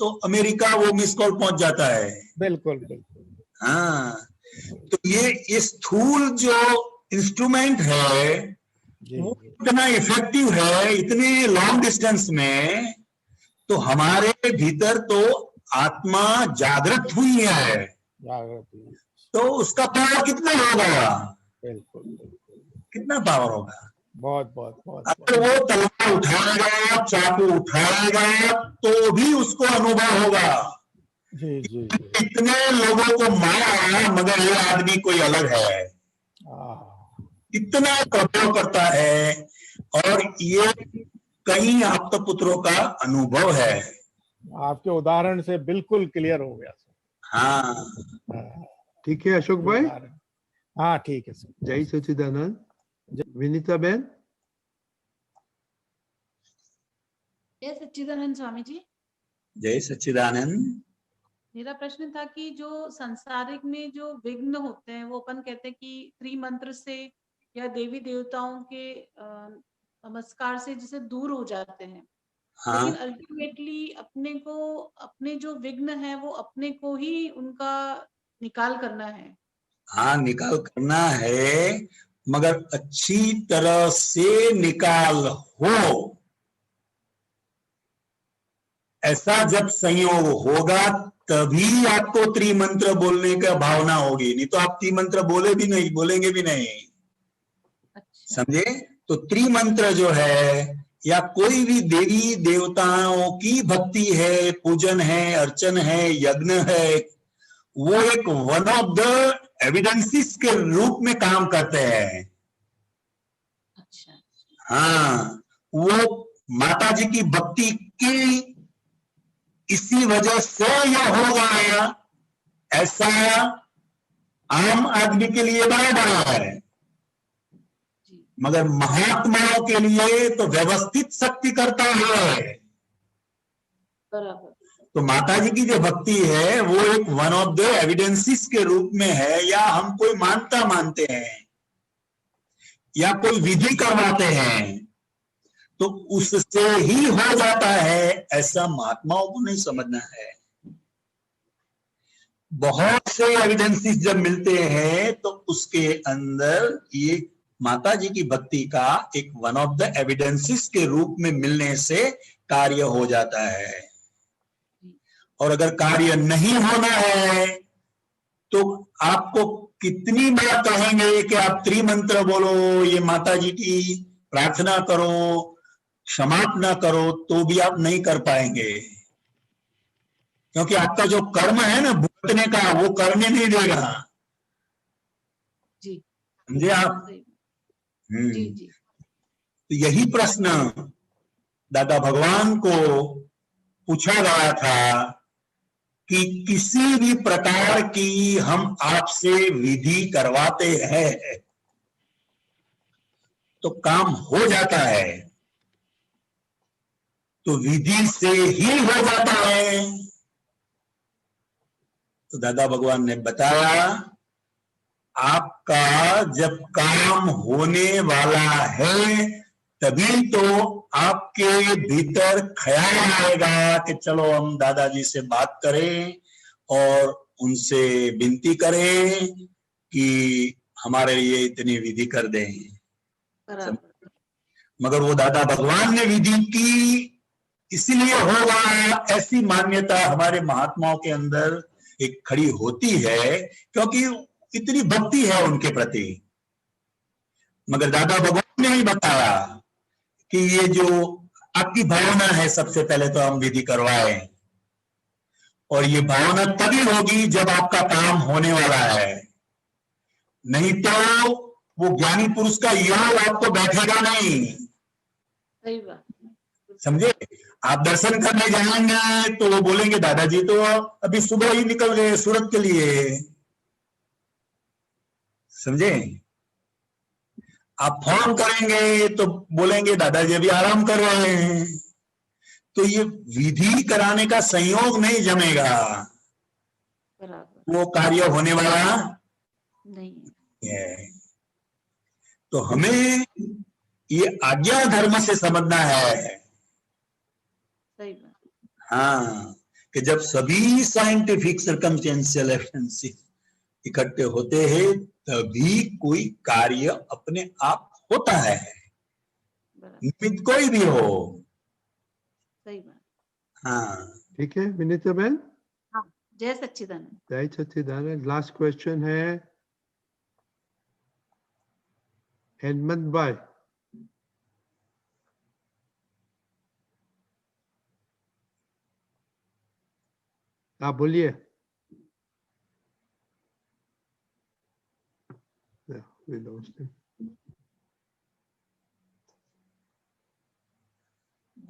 तो अमेरिका वो मिस कॉल पहुंच जाता है। बिल्कुल बिल्कुल। हाँ, तो ये स्थूल जो इंस्ट्रूमेंट है वो इतना इफेक्टिव है, इतने लॉन्ग डिस्टेंस में, तो हमारे भीतर तो आत्मा जागृत हुई है, तो उसका पावर कितना होगा? बिल्कुल, कितना पावर होगा? बहुत बहुत बहुत। अगर वो तलवार उठाएगा, चाकू उठाएगा, तो भी उसको अनुभव होगा। जी जी। इतने लोगों को मारा, मगर ये आदमी कोई अलग है, इतना प्रभाव करता है। और ये कई आपका पुत्रों का अनुभव है। आपके उदाहरण से बिल्कुल क्लियर हो गया सर। हाँ, ठीक है अशोक भाई। हाँ ठीक है सर। जय सच्चिदानंद। विनीता बहन। जय सच्चिदानंद स्वामी जी। जय सच्चिदानंद। मेरा प्रश्न था कि जो संसारिक में जो विघ्न होते हैं, वो अपन कहते हैं कि त्रिमंत्र से या देवी देवताओं के नमस्कार से जैसे दूर हो जाते हैं। हाँ। लेकिन अल्टीमेटली अपने को, अपने जो विघ्न है वो अपने को ही उनका निकाल करना है। हाँ, निकाल करना है, मगर अच्छी तरह से निकाल हो, ऐसा जब संयोग होगा तभी आपको त्रिमंत्र बोलने का भावना होगी, नहीं तो आप त्रिमंत्र बोलेंगे भी नहीं। समझे? तो त्रिमंत्र जो है, या कोई भी देवी देवताओं की भक्ति है, पूजन है, अर्चन है, यज्ञ है, वो एक वन ऑफ द एविडेंसेस के रूप में काम करते हैं। हाँ, वो माता जी की भक्ति की इसी वजह से यह होगा, ऐसा आम आदमी के लिए बड़ा है। मगर महात्माओं के लिए तो व्यवस्थित शक्ति करता है। बराबर। तो माता जी की जो भक्ति है वो एक वन ऑफ द एविडेंसेस के रूप में है, या हम कोई मानता मानते हैं या कोई विधि करवाते हैं तो उससे ही हो जाता है, ऐसा महात्माओं को नहीं समझना है। बहुत से एविडेंसेस जब मिलते हैं तो उसके अंदर ये माता जी की भक्ति का एक वन ऑफ द एविडेंसेस के रूप में मिलने से कार्य हो जाता है। और अगर कार्य नहीं होना है तो आपको कितनी बार कहेंगे कि आप त्रिमंत्र बोलो, ये माता जी की प्रार्थना करो, क्षमापना करो, तो भी आप नहीं कर पाएंगे, क्योंकि आपका जो कर्म है ना भुगतने का, वो करने नहीं देगा। जी, समझे आप? जी जी। तो यही प्रश्न दादा भगवान को पूछा गया था कि किसी भी प्रकार की हम आपसे विधि करवाते हैं तो काम हो जाता है, तो विधि से ही हो जाता है। तो दादा भगवान ने बताया, आपका जब काम होने वाला है तभी तो आपके भीतर ख्याल आएगा कि चलो हम दादाजी से बात करें और उनसे विनती करें कि हमारे लिए इतनी विधि कर दें। मगर वो दादा भगवान ने विधि की इसलिए होगा, ऐसी मान्यता हमारे महात्माओं के अंदर एक खड़ी होती है, क्योंकि इतनी भक्ति है उनके प्रति। मगर दादा भगवान ने ही बताया कि ये जो आपकी भावना है, सबसे पहले तो हम विधि करवाएं, और ये भावना तभी होगी जब आपका काम होने वाला है, नहीं तो वो ज्ञानी पुरुष का योग आपको बैठेगा नहीं। सही बात। समझे? आप दर्शन करने जाएंगे तो वो बोलेंगे दादाजी तो अभी सुबह ही निकल गए सूरत के लिए। समझे? आप फोन करेंगे तो बोलेंगे दादाजी अभी आराम कर रहे हैं। तो ये विधि कराने का संयोग नहीं जमेगा, वो कार्य होने वाला नहीं है। तो हमें ये आज्ञा धर्म से समझना है। सही बात। हाँ, कि जब सभी साइंटिफिक सर्कमस्टेंशियल एविडेंसेस इकट्ठे होते हैं तभी कोई कार्य अपने आप होता है, निमित्त कोई भी हो। सही बात। हाँ, ठीक है विनीता बहन। हाँ, जय सच्चिदानंद। जय सच्चिदानंद। लास्ट क्वेश्चन है हेमंत भाई। आप बोलिए।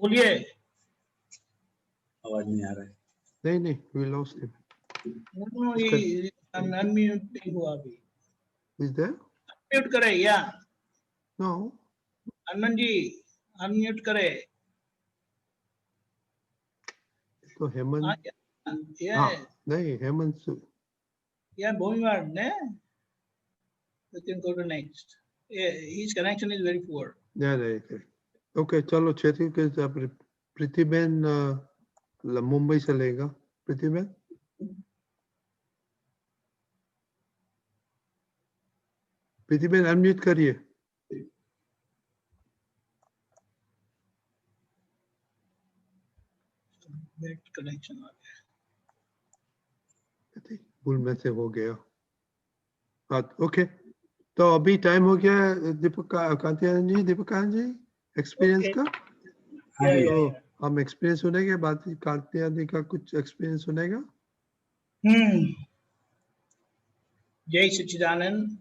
बोलिए। आवाज नहीं आ रहा है। नहीं, we lost him. अनम्यूट नहीं हुआ अभी। Is there? अनम्यूट करे या? No. हनुमान जी अनम्यूट करे। तो हेमंत। हाँ, नहीं Hemant. Yeah, Bhumimar, ne? We can go to next. Yeah, his connection is very poor. Yeah, right. Okay, चलो क्षेत्र के प्रीतिबेन मुंबई से लेगा। प्रीतिबेन। प्रीतिबेन अनम्यूट करिए। Bad connection आ गया। भूल में से हो गया। ओके, तो अभी टाइम हो गया दीपक कांतियान जी, दीपकान जी एक्सपीरियंस का। तो हम एक्सपीरियंस सुनेंगे, बात कांतियान जी का कुछ एक्सपीरियंस सुनेगा। जय सच्चिदानंद।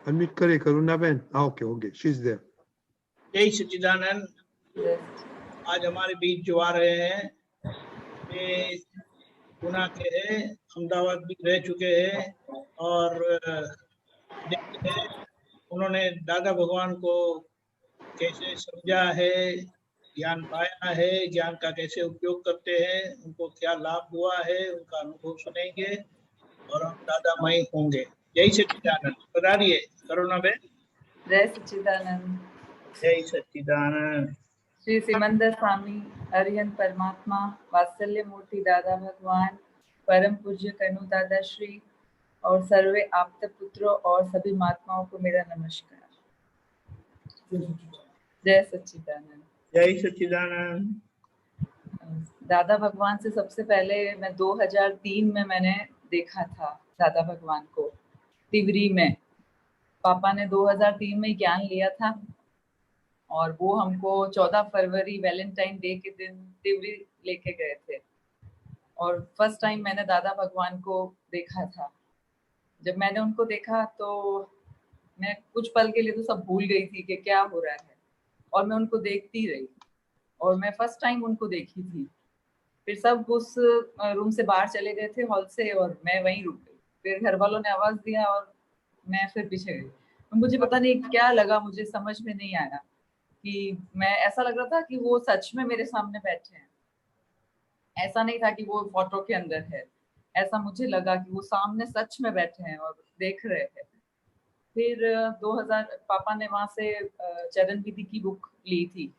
अनम्यूट करिए करुणा बहन। Okay okay, she is there. जय सच्चिदानंद। आज हमारे बीच जो आ रहे हैं ये पुणे के हैं, अहमदाबाद भी रह चुके हैं और देखते हैं उन्होंने दादा भगवान को कैसे समझा है, ज्ञान पाया है, ज्ञान का कैसे उपयोग करते हैं, उनको क्या लाभ हुआ है, उनका अनुभव सुनेंगे और हम दादामय होंगे। जय सच्चिदानंद। बता रही है करुणा बेन। जय सच्चिदानंद। जय सच्चिदानंद। श्री सिमंदर स्वामी, अरिहंत परमात्मा, वात्सल्य मूर्ति दादा भगवान, परम पूज्य कनु दादा श्री और सर्वे आप्त पुत्रों और सभी महात्माओं को मेरा नमस्कार। जय सच्चिदानंद। जय सच्चिदानंद। दादा भगवान से सबसे पहले मैं 2003 में मैंने देखा था दादा भगवान को तिवरी में। पापा ने 2003 में ज्ञान लिया था और वो हमको 14 फरवरी वैलेंटाइन डे के दिन तिवरी लेके गए थे और फर्स्ट टाइम मैंने दादा भगवान को देखा था। जब मैंने उनको देखा तो मैं कुछ पल के लिए तो सब भूल गई थी कि क्या हो रहा है और मैं उनको देखती रही और मैं फर्स्ट टाइम उनको देखी थी। फिर सब उस रूम से बाहर चले गए थे हॉल से और मैं वहीं रुक गई। फिर घर वालों ने आवाज दिया और मैं फिर पीछे गई। मुझे पता नहीं क्या लगा, मुझे समझ में नहीं आया कि मैं ऐसा लग रहा था कि वो सच में मेरे सामने बैठे हैं, ऐसा नहीं था कि वो फोटो के अंदर है। ऐसा मुझे लगा कि वो सामने सच में बैठे हैं और देख रहे हैं। फिर 2000 पापा ने वहां से चरण विधि की बुक ली थी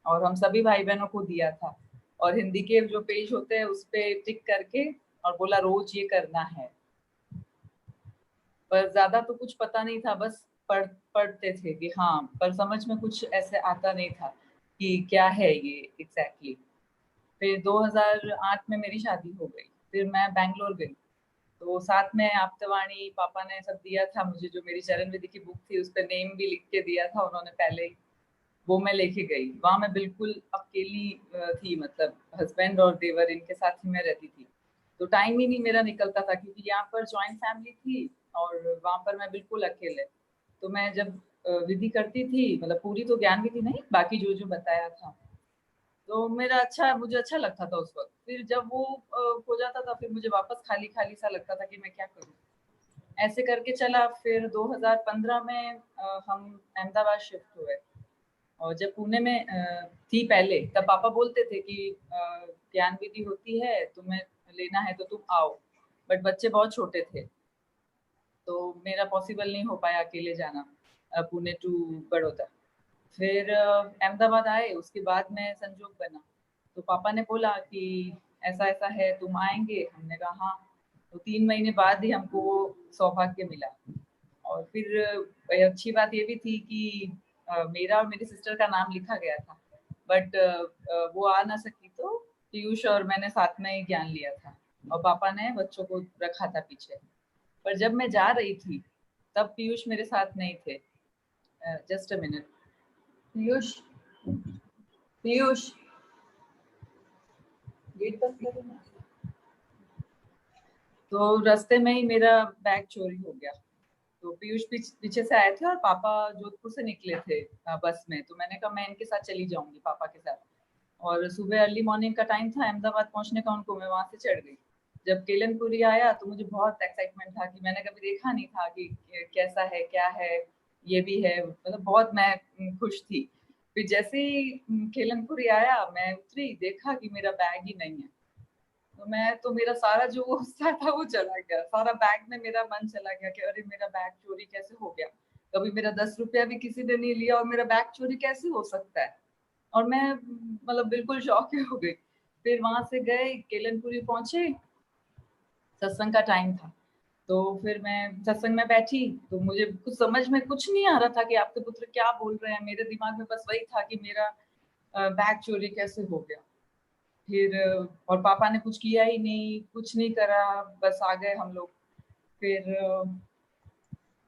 और हम सभी भाई बहनों को दिया था और हिंदी के जो पेज होते हैं उस पे टिक करके और बोला रोज ये करना है। पर ज्यादा तो कुछ पता नहीं था, बस पढ़ते थे कि हाँ, पर समझ में कुछ ऐसे आता नहीं था कि क्या है ये एग्जैक्टली। फिर 2008 में मेरी शादी हो गई। फिर मैं बैंगलोर गई तो साथ में आप्तवाणी पापा ने सब दिया था मुझे, जो मेरी चरण विधि की बुक थी उस पर नेम भी लिख के दिया था उन्होंने पहले ही, वो मैं लेके गई। वहां मैं बिल्कुल अकेली थी, मतलब हस्बैंड और देवर इनके साथ ही मैं रहती थी, तो टाइम ही नहीं मेरा निकलता था क्योंकि यहाँ पर जॉइंट फैमिली थी और वहां पर मैं बिल्कुल अकेले। तो मैं जब विधि करती थी, मतलब पूरी तो ज्ञान विधि नहीं, बाकी जो जो बताया था, तो मुझे अच्छा लगता था उस वक्त। फिर जब वो हो जाता था फिर मुझे वापस खाली खाली सा लगता था कि मैं क्या करूं। ऐसे करके चला। फिर 2015 में हम अहमदाबाद शिफ्ट हुए और जब पुणे में थी पहले, तब पापा बोलते थे कि ज्ञान विधि होती है, तुम्हें लेना है तो तुम आओ, बट बच्चे बहुत छोटे थे तो मेरा पॉसिबल नहीं हो पाया अकेले जाना पुणे टू बड़ौदा। फिर अहमदाबाद आए, उसके बाद में संजोग बना तो पापा ने बोला कि ऐसा ऐसा है, तुम आएंगे? हमने कहा हाँ। तो 3 महीने बाद ही हमको वो सौभाग्य मिला। और फिर अच्छी बात ये भी थी कि मेरा और मेरी सिस्टर का नाम लिखा गया था, बट वो आ ना सकी तो पीयूष और मैंने साथ में ही ज्ञान लिया था और पापा ने बच्चों को रखा था पीछे। पर जब मैं जा रही थी तब पीयूष मेरे साथ नहीं थे। Just a minute. Piyush gate बंद करो ना। तो रास्ते में ही मेरा बैग चोरी हो गया। तो पीयूष पीछे से आए थे और पापा जोधपुर से निकले थे बस में, तो मैंने कहा मैं इनके साथ चली जाऊंगी पापा के साथ। और सुबह अर्ली मॉर्निंग का टाइम था अहमदाबाद पहुंचने का उनको, मैं वहां से चढ़ गई। जब केलनपुरी आया तो मुझे बहुत एक्साइटमेंट था कि मैंने कभी देखा नहीं था कि कैसा है, क्या है, ये भी है, मतलब बहुत मैं खुश थी। फिर जैसे ही केलनपुरी आया मैं उतरी, देखा कि मेरा बैग ही नहीं है। तो मेरा सारा जो उत्साह था वो चला गया, सारा बैग में मेरा मन चला गया कि अरे मेरा बैग चोरी कैसे हो गया। कभी मेरा 10 रुपया भी किसी ने नहीं लिया और मेरा बैग चोरी कैसे हो सकता है। और मैं मतलब बिल्कुल शॉक हो गई। फिर वहां से गए, केलनपुरी पहुंचे, सत्संग का टाइम था तो फिर मैं सत्संग में बैठी तो मुझे कुछ समझ में कुछ नहीं आ रहा था कि आपके पुत्र क्या बोल रहे हैं। मेरे दिमाग में बस वही था कि मेरा बैग चोरी कैसे हो गया। फिर और पापा ने कुछ किया ही नहीं, कुछ नहीं करा, बस आ गए हम लोग। फिर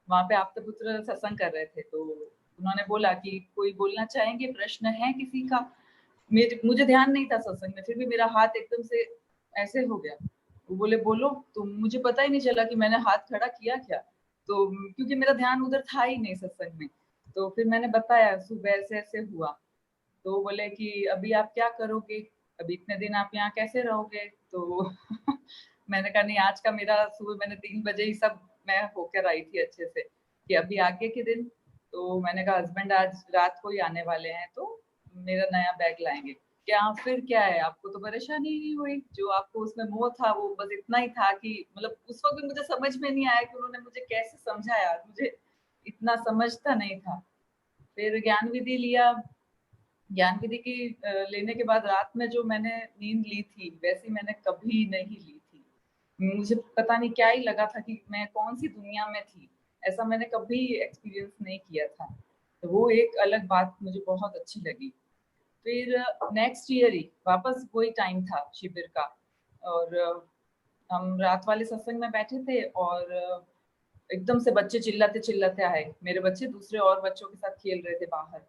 वहां पे आपके पुत्र सत्संग कर रहे थे तो उन्होंने बोला कि कोई बोलना चाहेंगे, प्रश्न है किसी का। मुझे ध्यान नहीं था सत्संग में, फिर भी मेरा हाथ एकदम से ऐसे हो गया। वो बोले बोलो, तो मुझे पता ही नहीं चला कि मैंने हाथ खड़ा किया क्या, तो क्योंकि मेरा ध्यान उधर था ही नहीं सत्संग में। तो फिर मैंने बताया सुबह ऐसे ऐसे हुआ। तो बोले कि अभी आप क्या करोगे? अभी इतने दिन आप यहाँ कैसे रहोगे? तो मैंने कहा नहीं, आज का मेरा सुबह मैंने 3 बजे ही सब मैं होकर आई थी अच्छे से कि अभी आगे के दिन। तो मैंने कहा हस्बैंड आज रात को ही आने वाले हैं तो मेरा नया बैग लाएंगे। क्या फिर क्या है, आपको तो परेशानी ही नहीं हुई, जो आपको उसमें मोह था वो बस इतना ही था कि मतलब उस वक्त मुझे समझ में नहीं आया कि उन्होंने मुझे कैसे समझाया, मुझे इतना समझता नहीं था। फिर ज्ञान विधि लिया, ज्ञान विधि की लेने के बाद रात में जो मैंने नींद ली थी वैसी मैंने कभी नहीं ली थी। मुझे पता नहीं क्या ही लगा था कि मैं कौन सी दुनिया में थी, ऐसा मैंने कभी एक्सपीरियंस नहीं किया था। तो वो एक अलग बात मुझे बहुत अच्छी लगी। फिर नेक्स्ट ईयर ही वापस वही टाइम था शिविर का, और हम रात वाले सत्संग में बैठे थे और एकदम से बच्चे चिल्लाते चिल्लाते आए। मेरे बच्चे दूसरे और बच्चों के साथ खेल रहे थे बाहर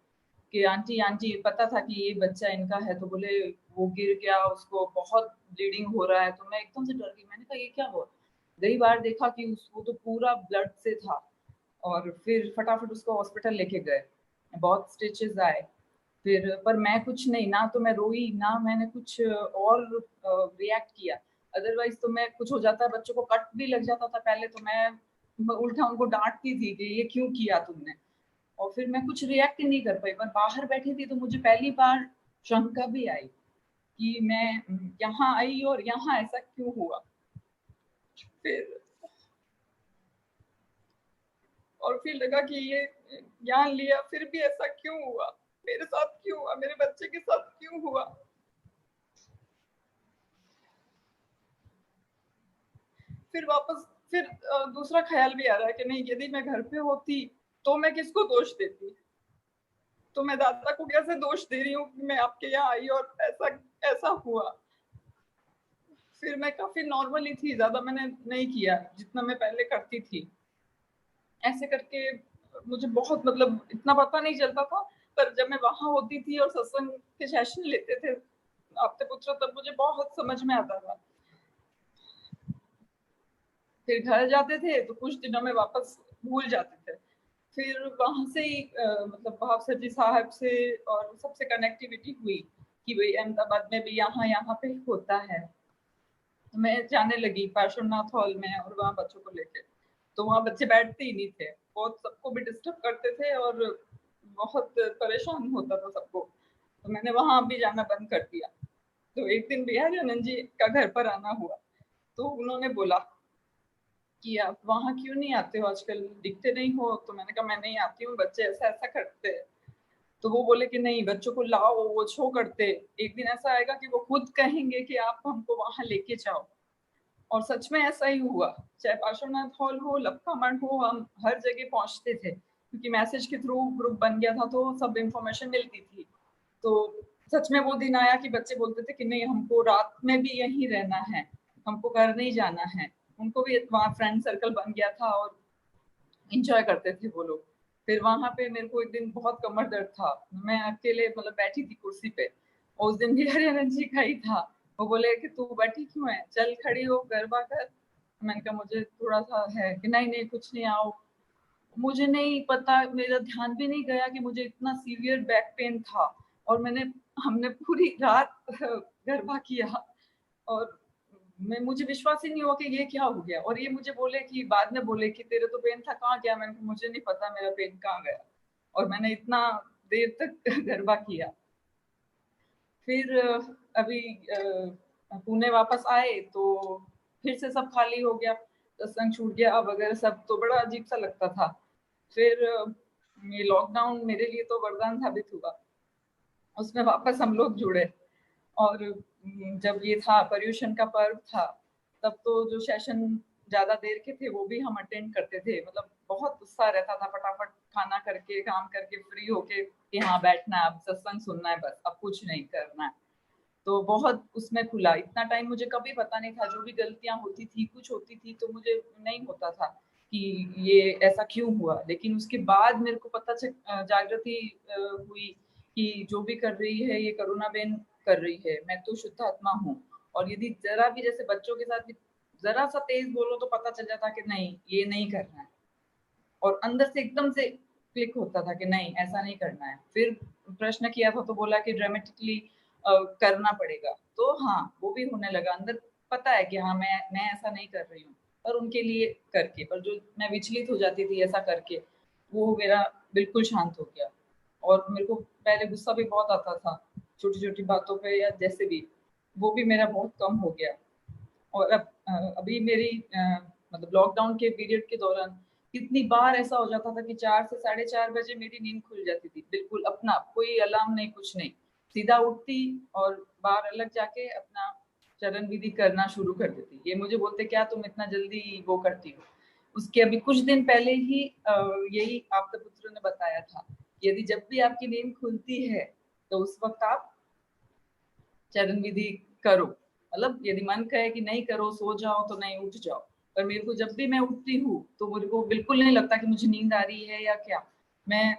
कि आंटी आंटी, पता था कि ये बच्चा इनका है, तो बोले वो गिर गया, उसको बहुत ब्लीडिंग हो रहा है। तो मैं एकदम से डर गई, मैंने कहा ये क्या हुआ? गई बार देखा कि उसको तो पूरा ब्लड से था, और फिर फटाफट उसको हॉस्पिटल लेके गए, बहुत स्टिचेस आए। फिर पर मैं कुछ नहीं, ना तो मैं रोई ना मैंने कुछ और रिएक्ट किया। अदरवाइज तो मैं कुछ हो जाता, बच्चों को कट भी लग जाता था पहले तो मैं उल्टा उनको डांटती थी कि ये क्यों किया तुमने, और फिर मैं कुछ रिएक्ट नहीं कर पाई। पर बाहर बैठी थी तो मुझे पहली बार शंका भी आई कि मैं यहाँ आई और यहाँ ऐसा क्यों हुआ। फिर लगा कि ये ज्ञान लिया फिर भी ऐसा क्यों हुआ, मेरे साथ क्यों हुआ, मेरे बच्चे के साथ क्यों हुआ। फिर वापस दूसरा ख्याल भी आ रहा है कि नहीं, यदि मैं घर पे होती तो मैं किसको दोष देती, तो मैं दादा को कैसे दोष दे रही हूँ कि मैं आपके यहाँ आई और ऐसा हुआ। फिर मैं काफी नॉर्मली थी, ज्यादा मैंने नहीं किया जितना मैं पहले करती थी। ऐसे करके मुझे बहुत मतलब इतना पता नहीं चलता था, पर जब मैं वहां होती थी और सत्संग के सेशन लेते थे आपते पुत्र, तब मुझे बहुत समझ में आता था। फिर घर जाते थे तो कुछ दिनों में वापस भूल जाते थे। फिर वहां से ही मतलब भाव सर जी साहब से और सबसे कनेक्टिविटी हुई कि भाई अहमदाबाद में भी यहाँ पे होता है। तो मैं जाने लगी पार्श्वनाथ हॉल में, और वहाँ बच्चों को लेके, तो वहाँ बच्चे बैठते ही नहीं थे, बहुत सबको भी डिस्टर्ब करते थे और बहुत परेशान होता था सबको। तो मैंने वहां भी जाना बंद कर दिया। तो एक दिन बिहारी आनंद जी का घर पर आना हुआ, तो उन्होंने बोला कि आप वहां क्यों नहीं आते हो, आजकल दिखते नहीं हो। तो मैंने कहा मैं नहीं आती हूँ, बच्चे ऐसा ऐसा करते हैं। तो वो बोले कि नहीं, बच्चों को लाओ, वो शो करते, एक दिन ऐसा आएगा कि वो खुद कहेंगे कि आप हमको वहां लेके जाओ। और सच में ऐसा ही हुआ, चाहे पार्श्वनाथ हॉल हो, लपका मठ हो, हम हर जगह पहुंचते थे क्योंकि मैसेज के थ्रू ग्रुप बन गया था तो सब इंफॉर्मेशन मिलती थी। तो सच में वो दिन आया कि बच्चे बोलते थे कि नहीं, हमको रात में भी यहीं रहना है, हमको घर नहीं जाना है। उनको भी वहाँ फ्रेंड सर्कल बन गया था और इंजॉय करते थे वो लोग। फिर वहां पे मेरे को एक दिन बहुत कमर दर्द था, मैं अकेले मतलब बैठी थी कुर्सी पे, और उस दिन भी हरियाणा जी का ही था। वो बोले कि तू बैठी क्यों है, चल खड़ी हो, गरबा कर। मैंने कहा मुझे थोड़ा सा है कि नहीं नहीं कुछ नहीं, आओ। मुझे नहीं पता, मेरा ध्यान भी नहीं गया कि मुझे इतना सीवियर बैक पेन था, और हमने पूरी रात गरबा किया और मुझे विश्वास ही नहीं हुआ कि ये क्या हो गया। और ये मुझे बोले कि बाद में बोले कि तेरे तो पेन था, कहाँ गया? मैंने मुझे नहीं पता मेरा पेन कहाँ गया, और मैंने इतना देर तक गरबा किया। फिर अभी पुणे वापस आए तो फिर से सब खाली हो गया, सत्संग छूट गया वगैरह सब, तो बड़ा अजीब सा लगता था। फिर ये लॉकडाउन मेरे लिए तो वरदान साबित हुआ, उसमें वापस हम लोग जुड़े। और जब ये था पर्यूषण का पर्व था, तब तो जो सेशन ज्यादा देर के थे वो भी हम अटेंड करते थे। मतलब बहुत उत्साह रहता था, फटाफट खाना करके काम करके फ्री होके कि हाँ बैठना है, अब सत्संग सुनना है, बस अब कुछ नहीं करना है। तो बहुत उसमें खुला। इतना टाइम मुझे कभी पता नहीं था, जो भी गलतियां होती थी, कुछ होती थी तो मुझे नहीं होता था कि ये ऐसा क्यों हुआ। लेकिन उसके बाद मेरे को पता जागृति हुई कि जो भी कर रही है ये करुणा बेन कर रही है, मैं तो शुद्ध आत्मा हूँ। और यदि जरा भी जैसे बच्चों के साथ भी जरा सा तेज बोलो तो पता चल जाता कि नहीं ये नहीं करना है, और अंदर से एकदम से क्लिक होता था कि नहीं ऐसा नहीं करना है। फिर प्रश्न किया था तो बोला कि ड्रामेटिकली करना पड़ेगा। तो हाँ, वो भी होने लगा। अंदर पता है कि हाँ मैं ऐसा नहीं कर रही हूँ, पर उनके लिए करके, पर जो मैं विचलित हो जाती थी ऐसा करके, वो मेरा बिल्कुल शांत हो गया। और मेरे को पहले गुस्सा भी बहुत आता था छोटी छोटी बातों पे या जैसे भी, वो भी मेरा बहुत कम हो गया। और अब अभी मेरी मतलब लॉकडाउन के पीरियड के दौरान कितनी बार ऐसा हो जाता था कि 4 से 4:30 बजे मेरी नींद खुल जाती थी, बिल्कुल अपना, कोई अलार्म नहीं, कुछ नहीं, सीधा उठती और बाहर अलग जाके अपना चरण विधि करना शुरू कर देती। ये मुझे बोलते क्या तुम इतना जल्दी वो करती हो। उसके अभी कुछ दिन पहले ही यही आप्तपुत्र ने बताया था, यदि जब भी आपकी नींद खुलती है तो उस वक्त आप चरण विधि करो। मतलब यदि मन कहे कि नहीं करो, सो जाओ, तो नहीं, उठ जाओ। पर मेरे को जब भी मैं उठती हूँ तो मेरे को बिल्कुल नहीं लगता कि मुझे नींद आ रही है या क्या, मैं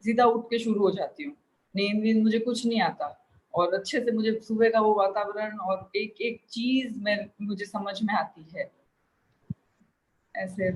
सीधा उठ के शुरू हो जाती हूँ। नींद मुझे कुछ नहीं आता, और अच्छे से मुझे सुबह का वो वातावरण और एक एक चीज में मुझे समझ में आती है ऐसे।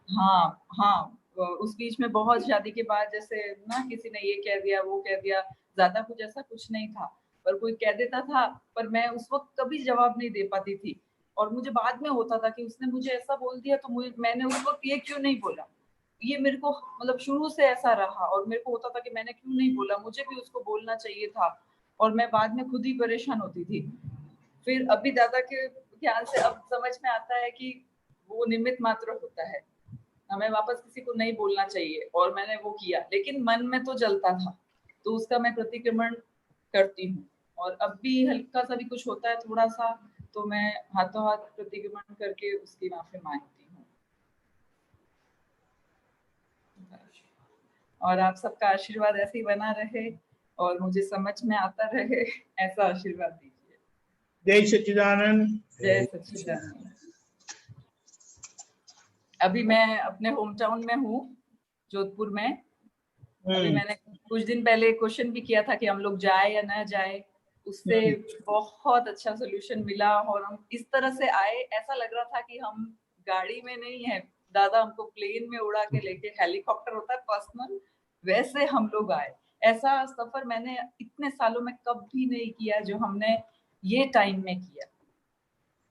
हाँ हाँ, उस बीच में बहुत शादी के बाद जैसे ना किसी ने ये कह दिया वो कह दिया, ज्यादा कुछ ऐसा कुछ नहीं था, पर कोई कह देता था, पर मैं उस वक्त कभी जवाब नहीं दे पाती थी। और मुझे बाद में होता था कि उसने मुझे ऐसा बोल दिया तो मैंने उस वक्त ये क्यों नहीं बोला। ये मेरे को मतलब शुरू से ऐसा रहा, और मेरे को होता था कि मैंने क्यों नहीं बोला, मुझे भी उसको बोलना चाहिए था, और मैं बाद में खुद ही परेशान होती थी। फिर अभी दादा के ध्यान से अब समझ में आता है कि वो निमित्त मात्र होता है, हमें वापस किसी को नहीं बोलना चाहिए, और मैंने वो किया, लेकिन मन में तो जलता था, तो उसका मैं प्रतिक्रमण करती हूँ। और अब भी हल्का सा भी कुछ होता है थोड़ा सा, तो मैं हाथों हाथ प्रतिक्रमण करके उसकी माफी मांगती हूँ। और आप सबका आशीर्वाद ऐसे ही बना रहे और मुझे समझ में आता रहे, ऐसा आशीर्वाद दीजिए। जय सच्चिदानंद। जय सच्चिदानंद। अभी मैं अपने होम टाउन में हूँ, जोधपुर में। अभी मैंने कुछ दिन पहले क्वेश्चन भी किया था कि हम लोग जाए या ना जाए, उससे बहुत अच्छा सोल्यूशन मिला, और हम इस तरह से आए, ऐसा लग रहा था कि हम गाड़ी में नहीं है, दादा हमको प्लेन में उड़ा के लेके, हेलीकॉप्टर होता है पर्सनल, वैसे हम लोग आए। ऐसा सफर मैंने इतने सालों में कभी नहीं किया जो हमने ये टाइम में किया।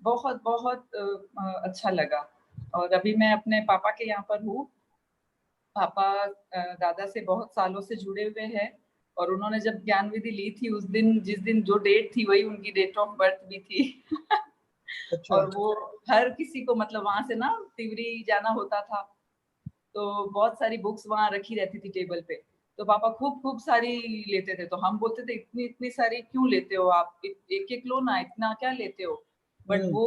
बहुत बहुत अच्छा लगा। और अभी मैं अपने पापा के यहाँ पर हूँ। पापा दादा से बहुत सालों से जुड़े हुए हैं, और उन्होंने जब ज्ञान विधि ली थी उस दिन, जिस दिन जो डेट थी वही उनकी डेट ऑफ बर्थ भी थी। अच्छा। और वो हर किसी को मतलब वहां से ना तिवरी जाना होता था, तो बहुत सारी बुक्स वहां रखी रहती थी टेबल पे, तो पापा खूब खूब सारी लेते थे। तो हम बोलते थे इतनी इतनी सारी क्यों लेते हो आप, एक एक लो ना, इतना क्या लेते हो। बट वो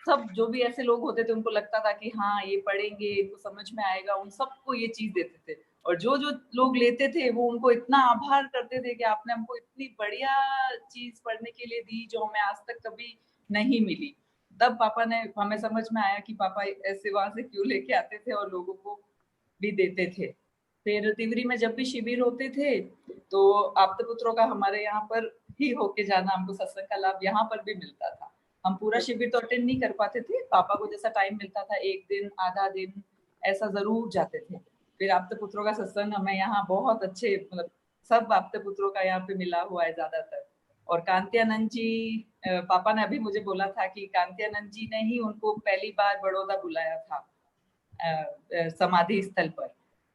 सब जो भी ऐसे लोग होते थे उनको लगता था कि हाँ ये पढ़ेंगे, इनको समझ में आएगा, उन सबको ये चीज देते थे। और जो जो लोग लेते थे वो उनको इतना आभार करते थे कि आपने हमको इतनी बढ़िया चीज पढ़ने के लिए दी जो हमें आज तक कभी नहीं मिली। तब पापा ने, हमें समझ में आया कि पापा ऐसे वहां से क्यों लेके आते थे और लोगों को भी देते थे। फिर तिवरी में जब भी शिविर होते थे तो आप्तपुत्रों का हमारे यहाँ पर ही होके जाना, हमको सत्संग का लाभ यहाँ पर भी मिलता था। हम पूरा शिविर तो अटेंड नहीं कर पाते थे, पापा को जैसा टाइम मिलता था, एक दिन आधा दिन ऐसा जरूर जाते थे। फिर आप्तपुत्रों का सत्संग हमें यहाँ बहुत अच्छे, मतलब सब आप्तपुत्रों का यहाँ पे मिला हुआ है ज्यादातर। और कांत्यानंद जी, पापा ने अभी मुझे बोला था कि कांत्यानंद जी ने ही उनको पहली बार बड़ौदा बुलाया था समाधि स्थल पर।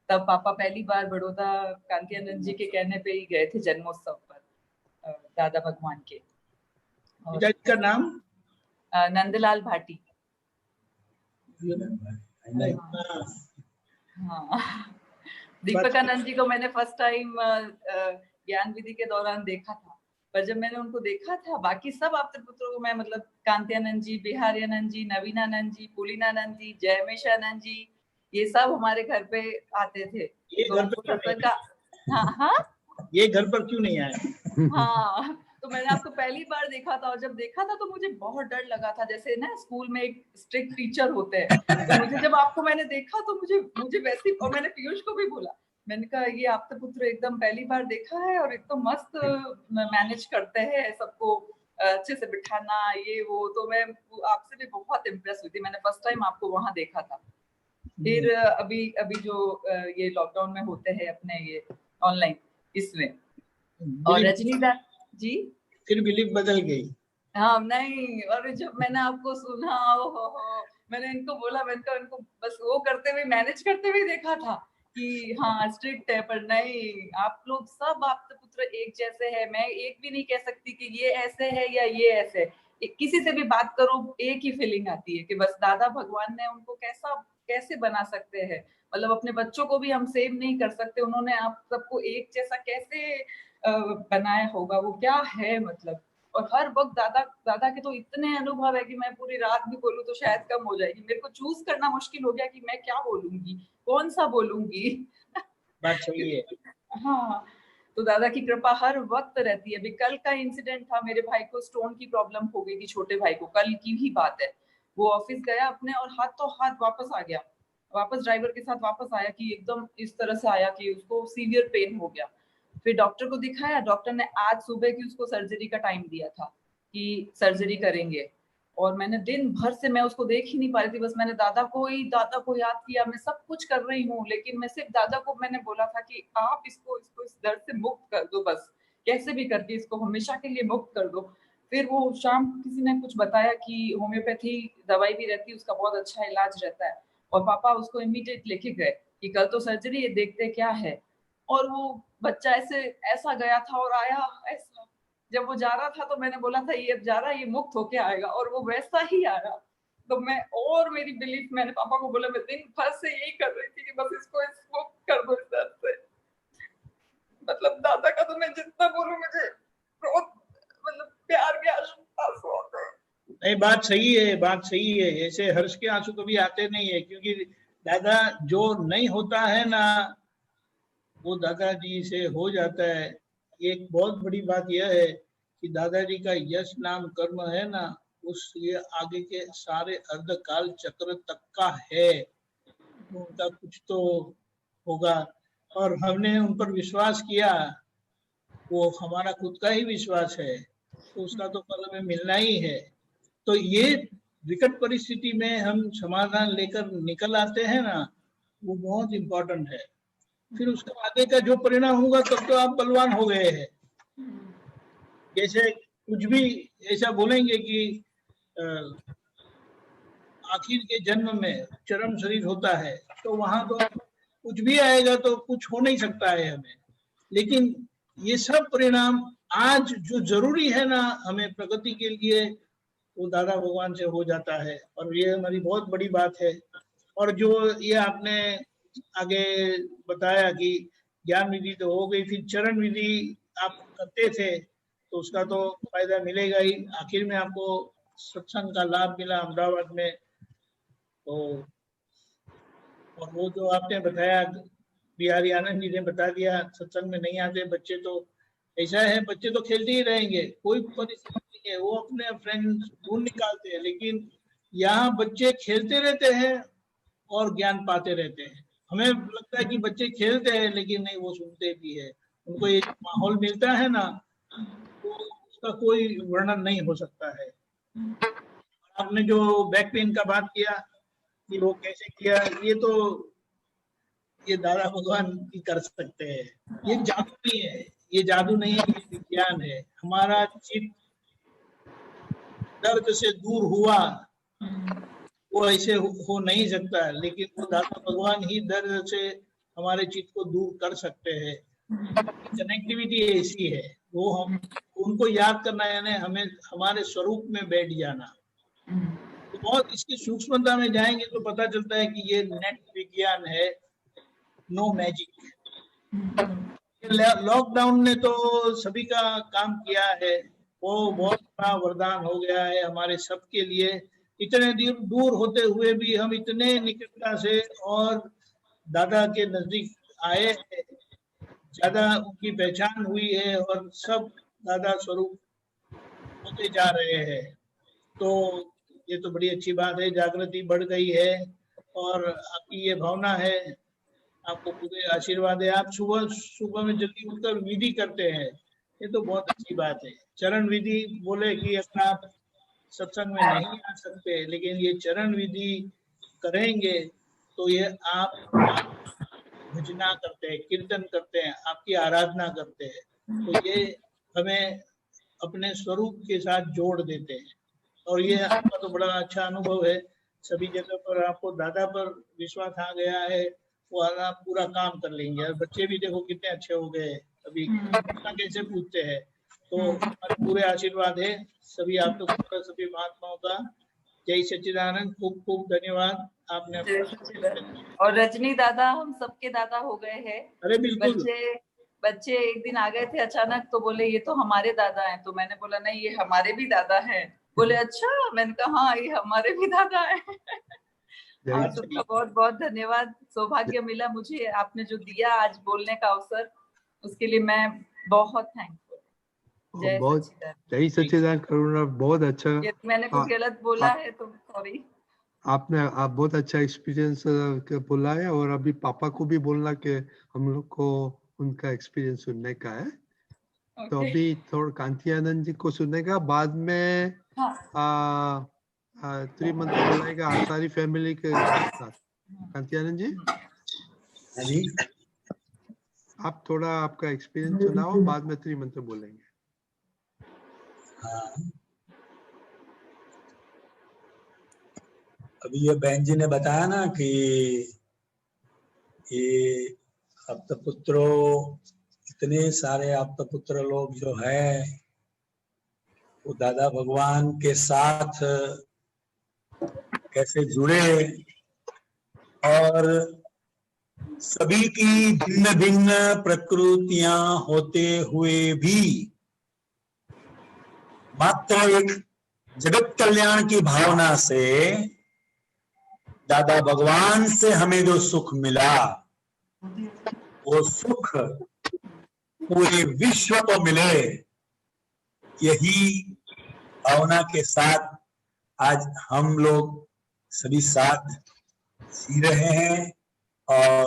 तब पापा पहली बार बड़ौदा कांत्यानंद जी के कहने पे ही गए थे जन्मोत्सव पर दादा भगवान के। पिताजी का नाम नंदलाल भाटी। हाँ, दीपकानंद जी को मैंने फर्स्ट टाइम ज्ञान विधि के दौरान देखा था, पर जब मैंने उनको देखा था, बाकी सब आप्तपुत्रों को मैं, मतलब कांत्यानंद जी, बिहारियानंद जी, नवीनानंद जी, पुलिनानंद जी, जयमेशानंद जी, ये सब हमारे घर पे आते थे। ये तो घर पर क्यों नहीं आए? हाँ, ये घर पर क्यों नहीं आए? हाँ, तो मैंने आपको पहली बार देखा था, और जब देखा था तो मुझे बहुत डर लगा था, जैसे ना स्कूल में एक स्ट्रिक्ट टीचर होते हैं, तो मुझे जब आपको मैंने देखा तो मुझे वैसे, और मैंने पीयूष को भी बोला, मैंने कहा ये आप्तपुत्र एकदम पहली बार देखा है और एकदम मस्त मैनेज करते हैं सबको, अच्छे से बिठाना ये वो। तो मैं आपसे भी बहुत इम्प्रेस हुई थी, मैंने फर्स्ट टाइम आपको वहां देखा था। फिर अभी अभी जो ये लॉकडाउन में होते हैं अपने ये ऑनलाइन इसमें, और रजनीदा जी फिर बिलीफ बदल गई। हाँ नहीं, और जब मैंने आपको सुना हो मैंने इनको बोला, मैंने कहा इनको बस वो करते हुए मैनेज करते हुए देखा था कि हाँ स्ट्रिक्ट है, पर नहीं, आप लोग सब आप पुत्र एक जैसे है। मैं एक भी नहीं कह सकती कि ये ऐसे है या ये ऐसे है। किसी से भी बात करो एक ही फीलिंग आती है कि बस दादा भगवान ने उनको कैसे बना सकते हैं। मतलब अपने बच्चों को भी हम सेम नहीं कर सकते, उन्होंने आप सबको एक जैसा कैसे बनाया होगा, वो क्या है मतलब। और हर वक्त दादा के तो इतने अनुभव है कि मैं पूरी रात भी बोलूं तो शायद कम हो जाएगी। मेरे को चूज करना मुश्किल हो गया कि मैं क्या बोलूंगी, कौन सा बोलूंगी। बात सही है। हाँ, तो दादा की कृपा हर वक्त रहती है। अभी कल का इंसिडेंट था, मेरे भाई को स्टोन की प्रॉब्लम हो गई थी, छोटे भाई को, कल की ही बात है। वो ऑफिस गया अपने और हाथों हाथ वापस आ गया, वापस ड्राइवर के साथ वापस आया कि एकदम इस तरह से आया कि उसको सीवियर पेन हो गया। फिर डॉक्टर को दिखाया, डॉक्टर ने आज सुबह की उसको सर्जरी का टाइम दिया था कि सर्जरी करेंगे। और मैंने दिन भर से मैं उसको देख ही नहीं पा रही थी, बस मैंने दादा को याद किया। मैं सब कुछ कर रही हूँ, लेकिन मैं सिर्फ दादा को मैंने बोला था कि आप इसको इस दर्द से मुक्त कर दो, बस कैसे भी करके इसको हमेशा के लिए मुक्त कर दो। फिर वो शाम किसी ने कुछ बताया कि होम्योपैथी दवाई भी रहती है, उसका बहुत अच्छा इलाज रहता है। और पापा उसको इमीडिएट लेके गए कि कल तो सर्जरी है, देखते क्या है। और वो बच्चा ऐसा गया था और आया ऐसा। जब वो जा रहा था तो मैंने बोला था ये अब जा रहा है, ये मुक्त होके आएगा, और वो वैसा ही आया। तो मैं और मेरी बिलीफ, मैंने पापा को बोला, मैं दिन भर से यही कर रही थी कि बस इसको मुक्त कर दो इस दर्द से। मतलब दादा का तो मैं जितना बोलूं मुझे बहुत मतलब प्यार के आंसू आते हैं। नहीं, बात सही है, बात सही है। ऐसे हर्ष के आंसू कभी आते नहीं है, क्योंकि दादा जो नहीं होता है ना, वो दादाजी से हो जाता है। एक बहुत बड़ी बात यह है कि दादाजी का यश नाम कर्म है ना, उस ये आगे के सारे अर्धकाल चक्र तक का है, उनका कुछ तो होगा। और हमने उन पर विश्वास किया, वो हमारा खुद का ही विश्वास है, तो उसका तो फल हमें मिलना ही है। तो ये विकट परिस्थिति में हम समाधान लेकर निकल आते हैं ना, वो बहुत इम्पोर्टेंट है। फिर उसका आगे का जो परिणाम होगा तब तो आप बलवान हो गए हैं। जैसे कुछ भी ऐसा बोलेंगे कि आखिर के जन्म में चरम शरीर होता है, तो वहां तो कुछ भी आएगा तो कुछ हो नहीं सकता है हमें। लेकिन ये सब परिणाम आज जो जरूरी है ना हमें प्रगति के लिए, वो दादा भगवान से हो जाता है। और ये हमारी बहुत बड़ी बात है। और जो ये आपने आगे बताया कि ज्ञान विधि तो हो गई, फिर चरण विधि आप करते थे तो उसका तो फायदा मिलेगा ही। आखिर में आपको सत्संग का लाभ मिला अहमदाबाद में। तो और वो जो आपने बताया, बिहारी आनंद जी ने बता दिया, सत्संग में नहीं आते बच्चे, तो ऐसा है, बच्चे तो खेलते ही रहेंगे, कोई परिस्थिति नहीं है, वो अपने फ्रेंड्स ढूंढ निकालते हैं। लेकिन यहाँ बच्चे खेलते रहते हैं और ज्ञान पाते रहते हैं। हमें लगता है कि बच्चे खेलते हैं, लेकिन नहीं, वो सुनते भी है। उनको एक माहौल मिलता है ना, तो उसका कोई वर्णन नहीं हो सकता है। आपने जो बैक पेन का बात किया कि वो कैसे किया, ये दादा भगवान ही कर सकते हैं। ये जादू नहीं है, ये जादू नहीं है, ये विज्ञान है। हमारा चित्त दर्द से दूर हुआ, वो ऐसे हो नहीं सकता, लेकिन वो दादा भगवान ही दर्द से हमारे चित्त को दूर कर सकते हैं। कनेक्टिविटी ऐसी है, वो हम उनको याद करना, यानी हमें हमारे स्वरूप में बैठ जाना। तो बहुत इसकी सूक्ष्मता में जाएंगे तो पता चलता है कि ये नेट विज्ञान है, नो मैजिक। लॉकडाउन ने तो सभी का काम किया है, वो बहुत बड़ा वरदान हो गया है हमारे सबके लिए। इतने दूर होते हुए भी हम इतने निकटता से और दादा के नजदीक आए हैं, ज्यादा उनकी पहचान हुई है और सब दादा स्वरूप होते जा रहे हैं। तो ये तो बड़ी अच्छी बात है, जागृति बढ़ गई है और आपकी ये भावना है, आपको पूरे आशीर्वाद है। आप सुबह में जल्दी उठकर विधि करते हैं, ये तो बहुत अच्छी बात है। चरण विधि बोले कि अगर आप सत्संग में नहीं आ सकते, लेकिन ये चरण विधि करेंगे तो ये आप भजना करते हैं, कीर्तन करते हैं, आपकी आराधना करते हैं, तो ये हमें अपने स्वरूप के साथ जोड़ देते हैं। और ये आपका तो बड़ा अच्छा अनुभव है। सभी जगह पर आपको दादा पर विश्वास आ गया है, वो आप पूरा काम कर लेंगे। और बच्चे भी देखो कितने अच्छे हो गए, अभी प्रश्न कैसे पूछते हैं। तो हमारे पूरे आशीर्वाद है सभी आप लोग पर, सभी महात्माओं का। जय सच्चिदानंद, खूब खूब धन्यवाद आपने। और रजनी दादा हम सबके दादा हो गए हैं। अरे बिल्कुल। बच्चे एक दिन आ गए थे अचानक, तो बोले ये तो हमारे दादा हैं। तो मैंने बोला नहीं, ये हमारे भी दादा हैं। बोले अच्छा, मैंने कहा हाँ ये हमारे भी दादा हैं। आप सबका बहुत बहुत धन्यवाद। सौभाग्य मिला मुझे, आपने जो दिया आज बोलने का अवसर, उसके लिए मैं बहुत थैंकफुल। जय सच्चिदानंद करुणा, बहुत अच्छा। मैंने कुछ गलत बोला है तो सॉरी। आप बहुत अच्छा एक्सपीरियंस बोला है, और अभी पापा को भी बोलना कि हम लोग को उनका एक्सपीरियंस सुनने का है। तो अभी थोड़ा कांति आनंद जी को सुनेगा, बाद में त्रिमंत्र बोलेगा सारी फैमिली के साथ। कांति आनंद जी, आप थोड़ा आपका एक्सपीरियंस सुनाओ, बाद में त्रिमंत्र बोलेंगे। हाँ, अभी ये बहन जी ने बताया ना कि ये आप्तपुत्रों, इतने सारे आप्तपुत्र लोग जो है वो दादा भगवान के साथ कैसे जुड़े, और सभी की भिन्न भिन्न प्रकृतियां होते हुए भी मात्र एक जगत कल्याण की भावना से दादा भगवान से हमें जो सुख मिला, वो सुख पूरे विश्व को मिले, यही भावना के साथ आज हम लोग सभी साथ जी रहे हैं। और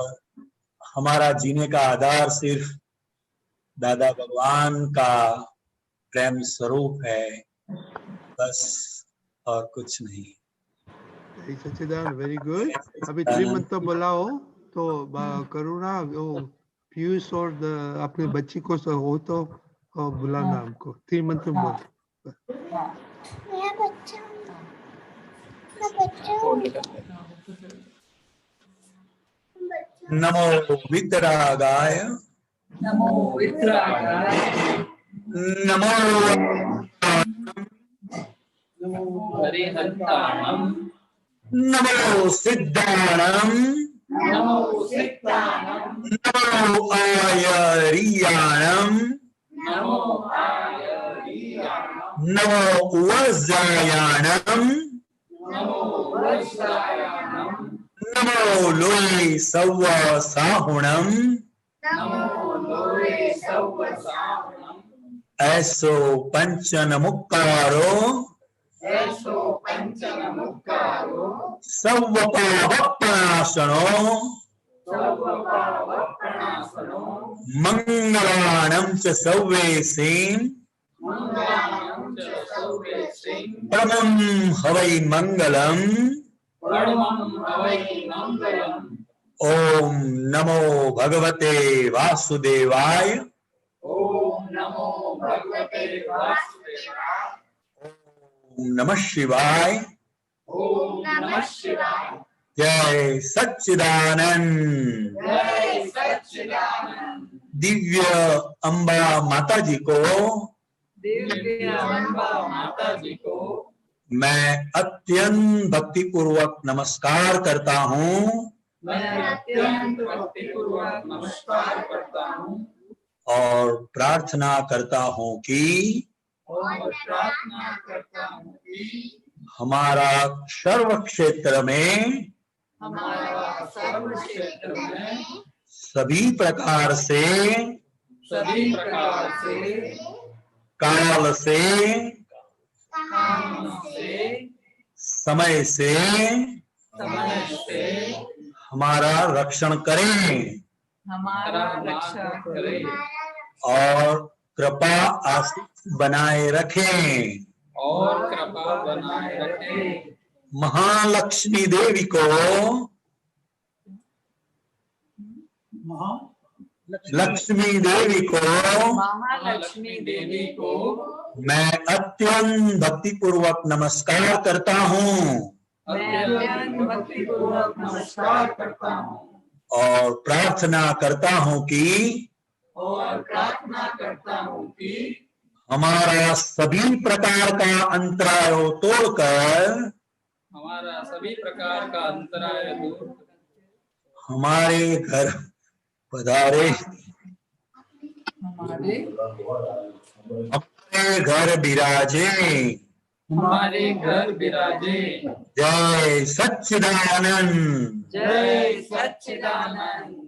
हमारा जीने का आधार सिर्फ दादा भगवान का प्रेम स्वरूप है, बस और कुछ नहीं। सच्चिदानंद, वेरी गुड। अभी त्रिमंत्र बोलाओ तो करुणा, पीयूष और अपने बच्ची को हो तो बुलाना हमको। त्रिमंत्र बोल। नमो वितरागाय, नमो वितरागाय, नमो हरिहंताणं, नमो सिद्धाणं, नमो सिद्धाणं, नमो आयरियाणं, नमो आयरियाणं, नमो वज्रायाणं, नमो वज्रायाणं, नमो लोये सव्व साहुणं, नमो लोये सव्व साहुणं, ऐसो पंचन मुक्कारो, ऐसो पंचन मुक्कारो, सव्व पावप्रणाशनो, सव्व पावप्रणाशनो, मंगलाणं च सव्वेसीं, मंगलाणं च सव्वेसीं, परमं हवै मंगलम्, परमं हवै मंगलम्। ओम नमो भगवते वासुदेवाय, ओम नमो भगवते वासुदेवाय, ओम नमः शिवाय, ओम नमः शिवाय। जय सच्चिदानंद। जय सच्चिदानंद। दिव्य अम्बा माता जी को, दिव्य अम्बा माता जी को मैं अत्यंत भक्ति पूर्वक नमस्कार करता हूँ, मैं अत्यंत भक्ति पूर्वक नमस्कार करता हूँ, और प्रार्थना करता हूँ कि और प्रार्थना करता हूँ कि हमारा सर्व क्षेत्र में, हमारा सर्व क्षेत्र में सभी प्रकार से, सभी प्रकार से, काल से, काम से, समय से समय से हमारा रक्षण करें, हमारा रक्षा करें, और कृपा आशीष बनाए रखें। और कृपा बनाए रखें। महालक्ष्मी देवी को लक्ष्मी देवी को महालक्ष्मी देवी को मैं अत्यंत भक्ति पूर्वक नमस्कार करता हूँ मैं अत्यंत भक्तिपूर्वक नमस्कार करता हूँ और प्रार्थना करता हूँ कि हमारा सभी प्रकार का अंतराय तोड़कर हमारा सभी प्रकार का अंतराय दूर हमारे घर पधारे, हमारे अपने घर विराजे। हमारे घर विराजे। जय सच्चिदानंद। जय सच्चिदानंद।